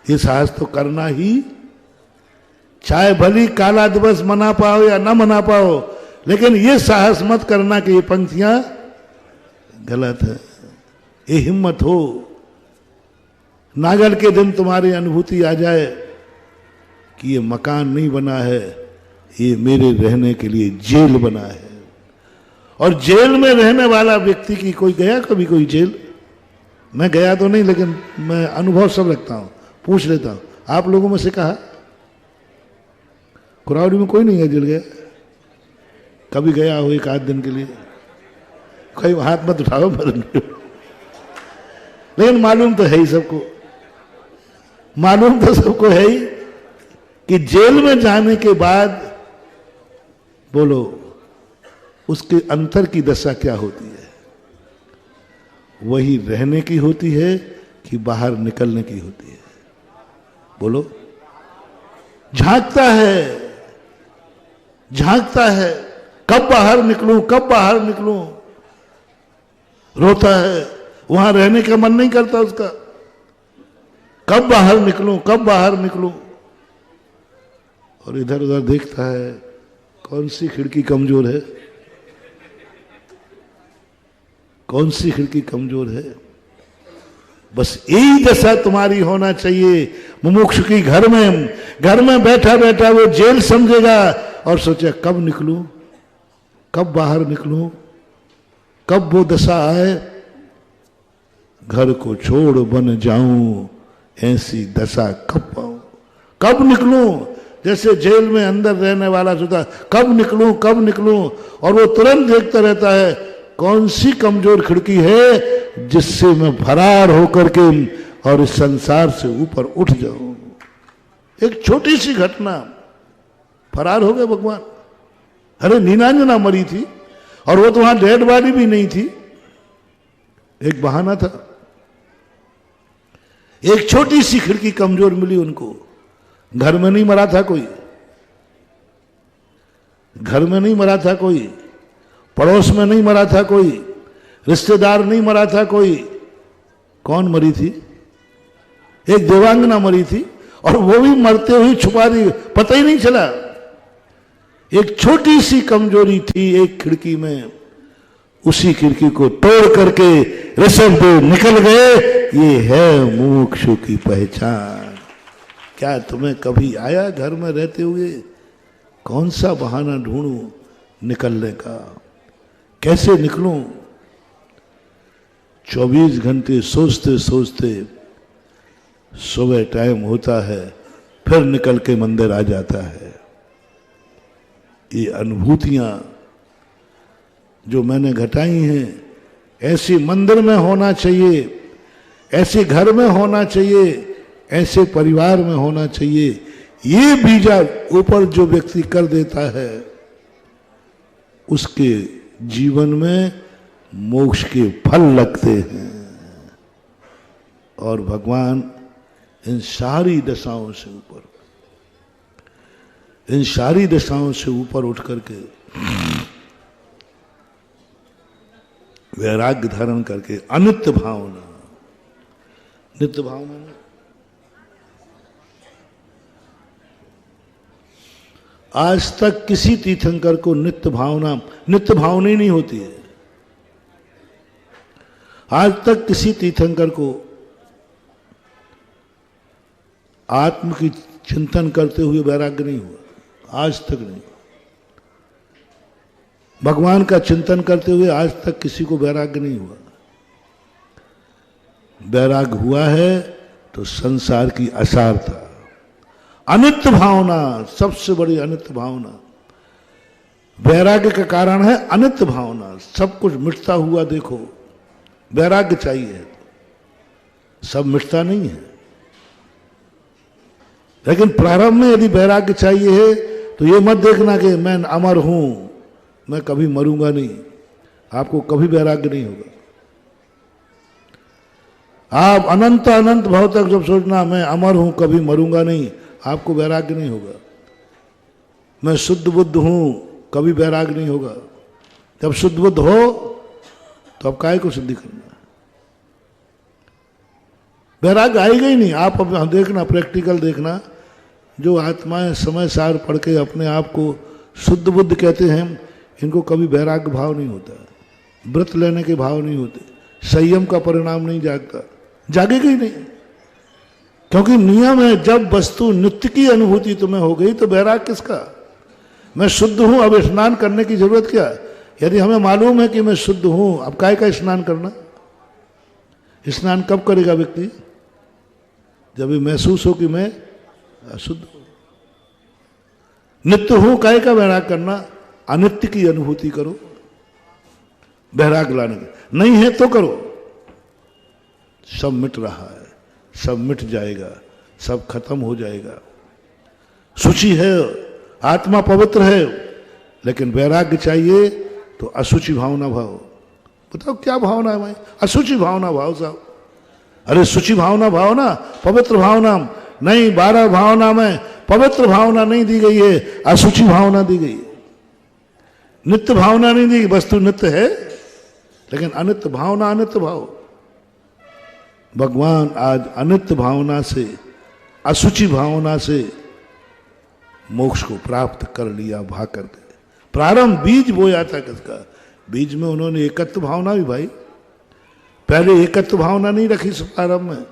ये साहस तो करना ही, चाहे भली काला दिवस मना पाओ या ना मना पाओ, लेकिन ये साहस मत करना कि ये पंक्तियां गलत है। ये हिम्मत हो, नागल के दिन तुम्हारी अनुभूति आ जाए कि ये मकान नहीं बना है, ये मेरे रहने के लिए जेल बना है। और जेल में रहने वाला व्यक्ति की, कोई गया कभी कोई जेल? मैं गया तो नहीं, लेकिन मैं अनुभव सब रखता हूं, पूछ लेता हूं। आप लोगों में से कहा, कुरावड़ी में कोई नहीं है जेल गया? कभी गया हो 1 आध दिन के लिए? कोई हाथ मत उठाओ, लेकिन मालूम तो है ही सबको, मालूम तो सबको है ही कि जेल में जाने के बाद बोलो उसके अंतर की दशा क्या होती है? वही रहने की होती है कि बाहर निकलने की होती है? बोलो। झांकता है, झांकता है, कब बाहर निकलूं, कब बाहर निकलूं, रोता है, वहां रहने का मन नहीं करता उसका, कब बाहर निकलूं, कब बाहर निकलूं। और इधर उधर देखता है, कौन सी खिड़की कमजोर है, कौन सी खिड़की कमजोर है। बस यही दशा तुम्हारी होना चाहिए मुमुक्षु की। घर में बैठा बैठा वो जेल समझेगा और सोचे कब निकलूं, कब बाहर निकलूं, कब वो दशा आए, घर को छोड़ बन जाऊं, ऐसी दशा कब पाऊं, कब निकलूं। जैसे जेल में अंदर रहने वाला सोचता कब निकलूं, कब निकलूं, और वो तुरंत देखता रहता है कौन सी कमजोर खिड़की है जिससे मैं फरार होकर के और इस संसार से ऊपर उठ जाऊं। एक छोटी सी घटना, फरार हो गए भगवान। अरे नीलांजना मरी थी और वो तो वहां डेड बॉडी भी नहीं थी, एक बहाना था। एक छोटी सी खिड़की कमजोर मिली उनको। घर में नहीं मरा था कोई, घर में नहीं मरा था कोई, पड़ोस में नहीं मरा था कोई, रिश्तेदार नहीं मरा था कोई। कौन मरी थी? एक देवांगना मरी थी, और वो भी मरते हुए छुपा दी, पता ही नहीं चला। एक छोटी सी कमजोरी थी एक खिड़की में, उसी खिड़की को तोड़ करके ऋषभदेव निकल गए। ये है मोक्ष की पहचान। क्या तुम्हें कभी आया घर में रहते हुए कौन सा बहाना ढूंढूं निकलने का, कैसे निकलूं? 24 घंटे सोचते सोचते सुबह टाइम होता है, फिर निकल के मंदिर आ जाता है। ये अनुभूतियां जो मैंने घटाई हैं, ऐसे मंदिर में होना चाहिए, ऐसे घर में होना चाहिए, ऐसे परिवार में होना चाहिए। ये बीजा ऊपर जो व्यक्ति कर देता है, उसके जीवन में मोक्ष के फल लगते हैं। और भगवान इन सारी दशाओं से ऊपर, इन सारी दशाओं से ऊपर उठ करके वैराग्य धारण करके अनित्य भावना, नित्य भावना में आज तक किसी तीर्थंकर को नित्य भावना ही नहीं होती है। आज तक किसी तीर्थंकर को आत्म की चिंतन करते हुए वैराग्य नहीं हुआ, आज तक नहीं। भगवान का चिंतन करते हुए आज तक किसी को वैराग्य नहीं हुआ। वैराग्य हुआ है तो संसार की असारता, अनित्य भावना, सबसे बड़ी अनित्य भावना। वैराग्य का कारण है अनित्य भावना। सब कुछ मिटता हुआ देखो, वैराग्य चाहिए, सब मिटता नहीं है। लेकिन प्रारंभ में यदि वैराग्य चाहिए है तो ये मत देखना कि मैं अमर हूं, मैं कभी मरूंगा नहीं। आपको कभी वैराग्य नहीं होगा। आप अनंत अनंत भाव तक जब सोचना मैं अमर हूं, कभी मरूंगा नहीं, आपको वैराग्य नहीं होगा। मैं शुद्ध बुद्ध हूं, कभी वैराग्य नहीं होगा। जब शुद्ध बुद्ध हो तो अब काहे को सिद्धि करना? वैराग्य आएगा ही नहीं। आप अब देखना, प्रैक्टिकल देखना, जो आत्माएं समय सार पढ़ के अपने आप को शुद्ध बुद्ध कहते हैं, इनको कभी वैराग्य भाव नहीं होता, व्रत लेने के भाव नहीं होते, संयम का परिणाम नहीं जागता, जागेगा ही नहीं। क्योंकि नियम है, जब वस्तु नित्य की अनुभूति तुम्हें हो गई तो वैराग्य किसका? मैं शुद्ध हूं, अब स्नान करने की जरूरत क्या? यदि हमें मालूम है कि मैं शुद्ध हूं, अब काय का स्नान करना? स्नान कब करेगा व्यक्ति? जब ये महसूस हो कि मैं अशुद्ध हूं। नित्य हूं, काय का वैराग करना? अनित्य की अनुभूति करो, वैराग लाने का। नहीं है तो करो। सब मिट रहा है, सब मिट जाएगा, सब खत्म हो जाएगा। शुचि है, आत्मा पवित्र है, लेकिन वैराग्य चाहिए तो अशुचि भावना भाव। बताओ क्या भावना है भाई? अशुचि भावना भाव साहब। अरे शुचि भावना भावना, पवित्र भावना नहीं। 12 भावना में पवित्र भावना नहीं दी गई है, अशुचि भावना दी गई है। नित्य भावना नहीं दी, वस्तु नित्य है लेकिन अनित्य भावना, अनित्य भाव। भगवान आज अनित्य भावना से, अशुचि भावना से मोक्ष को प्राप्त कर लिया भाग करके। प्रारंभ बीज बोया था किसका? बीज में उन्होंने एकत्व भावना भी भाई, पहले एकत्व भावना नहीं रखी प्रारंभ में,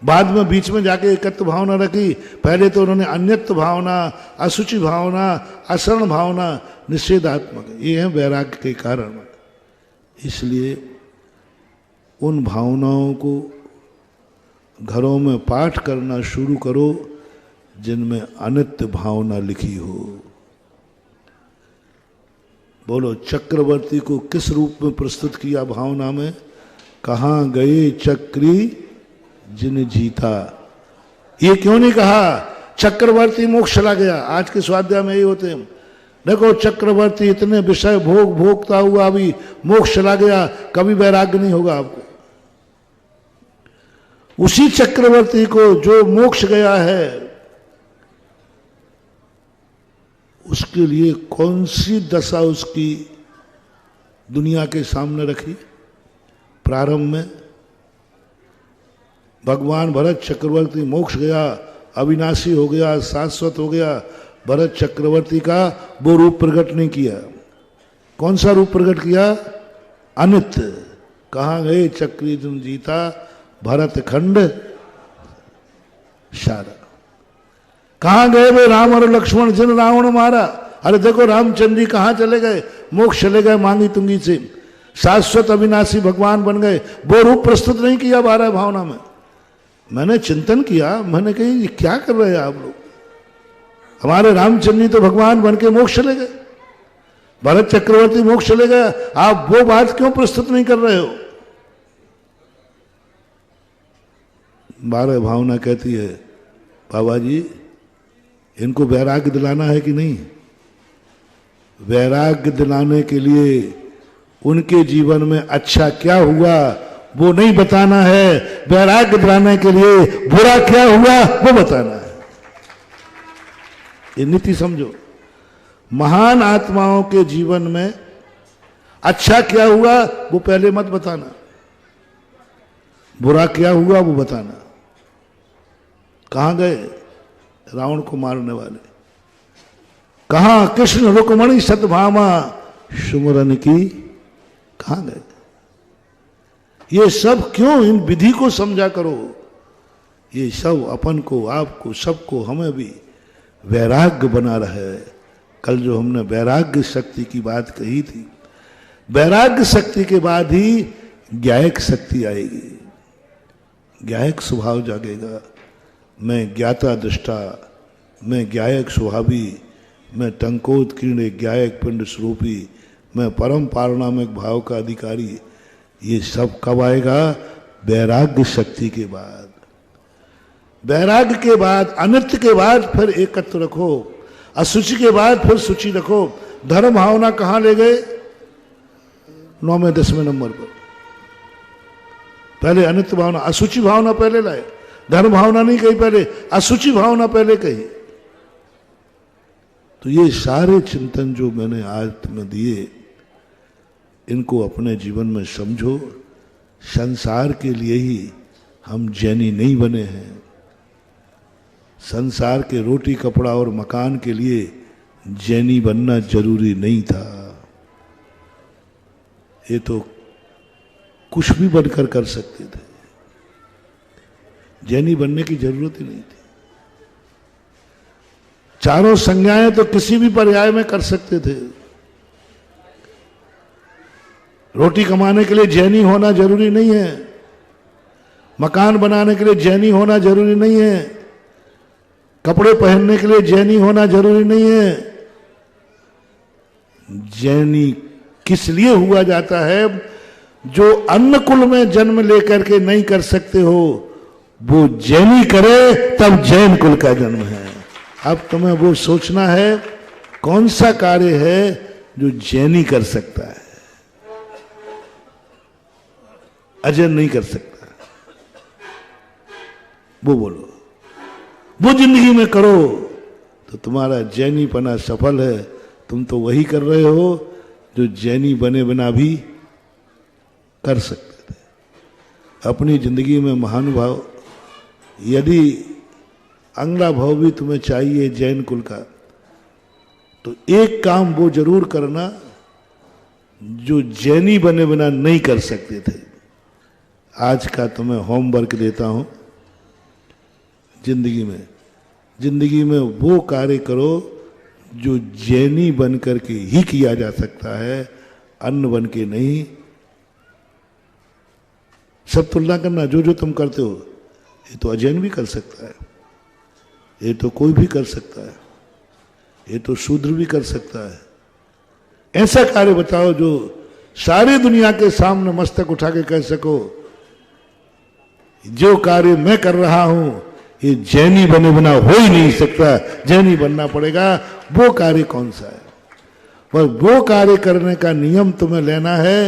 बाद में बीच में जाके एकत्व भावना रखी। पहले तो उन्होंने अन्यत्व भावना, अशुचि भावना, असरण भावना, निषेधात्मक, ये है वैराग्य के कारण। इसलिए उन भावनाओं को घरों में पाठ करना शुरू करो जिनमें अनित्य भावना लिखी हो। बोलो, चक्रवर्ती को किस रूप में प्रस्तुत किया भावना में? कहाँ गए चक्री जिन जीता, ये क्यों नहीं कहा चक्रवर्ती मोक्ष चला गया? आज के स्वाध्याय में यही होते हैं। देखो चक्रवर्ती इतने विषय भोगता हुआ भी मोक्ष चला गया, कभी वैराग्य नहीं होगा आपको। उसी चक्रवर्ती को जो मोक्ष गया है, उसके लिए कौन सी दशा उसकी दुनिया के सामने रखी? प्रारंभ में भगवान भरत चक्रवर्ती मोक्ष गया, अविनाशी हो गया, शाश्वत हो गया। भरत चक्रवर्ती का वो रूप प्रकट नहीं किया। कौन सा रूप प्रकट किया? अनित्य। कहाँ गए चक्री तुम जीता भरत खंड सारा? कहाँ गए वे राम और लक्ष्मण जिन रावण मारा? अरे देखो रामचंद्र जी कहाँ चले गए? मोक्ष चले गए मांगी तुंगी से, शाश्वत अविनाशी भगवान बन गए। वो रूप प्रस्तुत नहीं किया 12 भावना में। मैंने चिंतन किया, मैंने कही ये क्या कर रहे हैं आप लोग? हमारे रामचंद्र जी तो भगवान बन के मोक्ष चले गए, भरत चक्रवर्ती मोक्ष चले गए, आप वो बात क्यों प्रस्तुत नहीं कर रहे हो? 12 भावना कहती है बाबा जी इनको वैराग्य दिलाना है कि नहीं? वैराग्य दिलाने के लिए उनके जीवन में अच्छा क्या हुआ वो नहीं बताना है, वैराग्य दिलाने के लिए बुरा क्या हुआ वो बताना है। ये नीति समझो। महान आत्माओं के जीवन में अच्छा क्या हुआ वो पहले मत बताना, बुरा क्या हुआ वो बताना। कहां गए रावण को मारने वाले? कहां कृष्ण रुक्मणी सतभामा सुमरन की? कहां गए? ये सब क्यों? इन विधि को समझा करो। ये सब अपन को, आपको, सबको, हमें भी वैराग्य बना रहे। कल जो हमने वैराग्य शक्ति की बात कही थी, वैराग्य शक्ति के बाद ही ज्ञायक शक्ति आएगी, ज्ञायक स्वभाव जागेगा। मैं ज्ञाता दृष्टा, मैं ज्ञायक स्वभावी, मैं टंकोत कीर्णे ज्ञायक पिंड स्वरूपी, मैं परम पारणामिक भाव का अधिकारी। ये सब कब आएगा? वैराग्य शक्ति के बाद। वैराग्य के बाद, अनित्य के बाद फिर एकत्व रखो, असुचि के बाद फिर सूची रखो। धर्म भावना कहां ले गए? 9वें 10वें नंबर पर। पहले अनित्य भावना, असुचि भावना पहले लाए, धर्म भावना नहीं कही पहले, असुचि भावना पहले कही। तो ये सारे चिंतन जो मैंने आज तुम्हें दिए, इनको अपने जीवन में समझो। संसार के लिए ही हम जैनी नहीं बने हैं। संसार के रोटी कपड़ा और मकान के लिए जैनी बनना जरूरी नहीं था। ये तो कुछ भी बनकर कर सकते थे, जैनी बनने की जरूरत ही नहीं थी। चारों संज्ञाएं तो किसी भी पर्याय में कर सकते थे। रोटी कमाने के लिए जैनी होना जरूरी नहीं है, मकान बनाने के लिए जैनी होना जरूरी नहीं है, कपड़े पहनने के लिए जैनी होना जरूरी नहीं है। जैनी किस लिए हुआ जाता है? जो अन्न कुल में जन्म लेकर के नहीं कर सकते हो, वो जैनी करे तब जैन कुल का जन्म है। अब तुम्हें वो सोचना है कौन सा कार्य है जो जैनी कर सकता है, अजय नहीं कर सकता। वो बोलो, वो जिंदगी में करो तो तुम्हारा जैनी पना सफल है। तुम तो वही कर रहे हो जो जैनी बने बिना भी कर सकते थे। अपनी जिंदगी में महानुभाव, यदि अंगला भाव भी तुम्हें चाहिए जैन कुल का, तो एक काम वो जरूर करना जो जैनी बने बिना नहीं कर सकते थे। आज का तुम्हें होमवर्क देता हूं। जिंदगी में वो कार्य करो जो जैनी बन करके ही किया जा सकता है, अन्न बन के नहीं। सब तुलना करना, जो जो तुम करते हो ये तो अजैन भी कर सकता है, ये तो कोई भी कर सकता है, ये तो शूद्र भी कर सकता है। ऐसा कार्य बताओ जो सारी दुनिया के सामने मस्तक उठा के कह सको, जो कार्य मैं कर रहा हूं ये जैनी बने बिना हो ही नहीं सकता, जैनी बनना पड़ेगा। वो कार्य कौन सा है? पर वो कार्य करने का नियम तुम्हें लेना है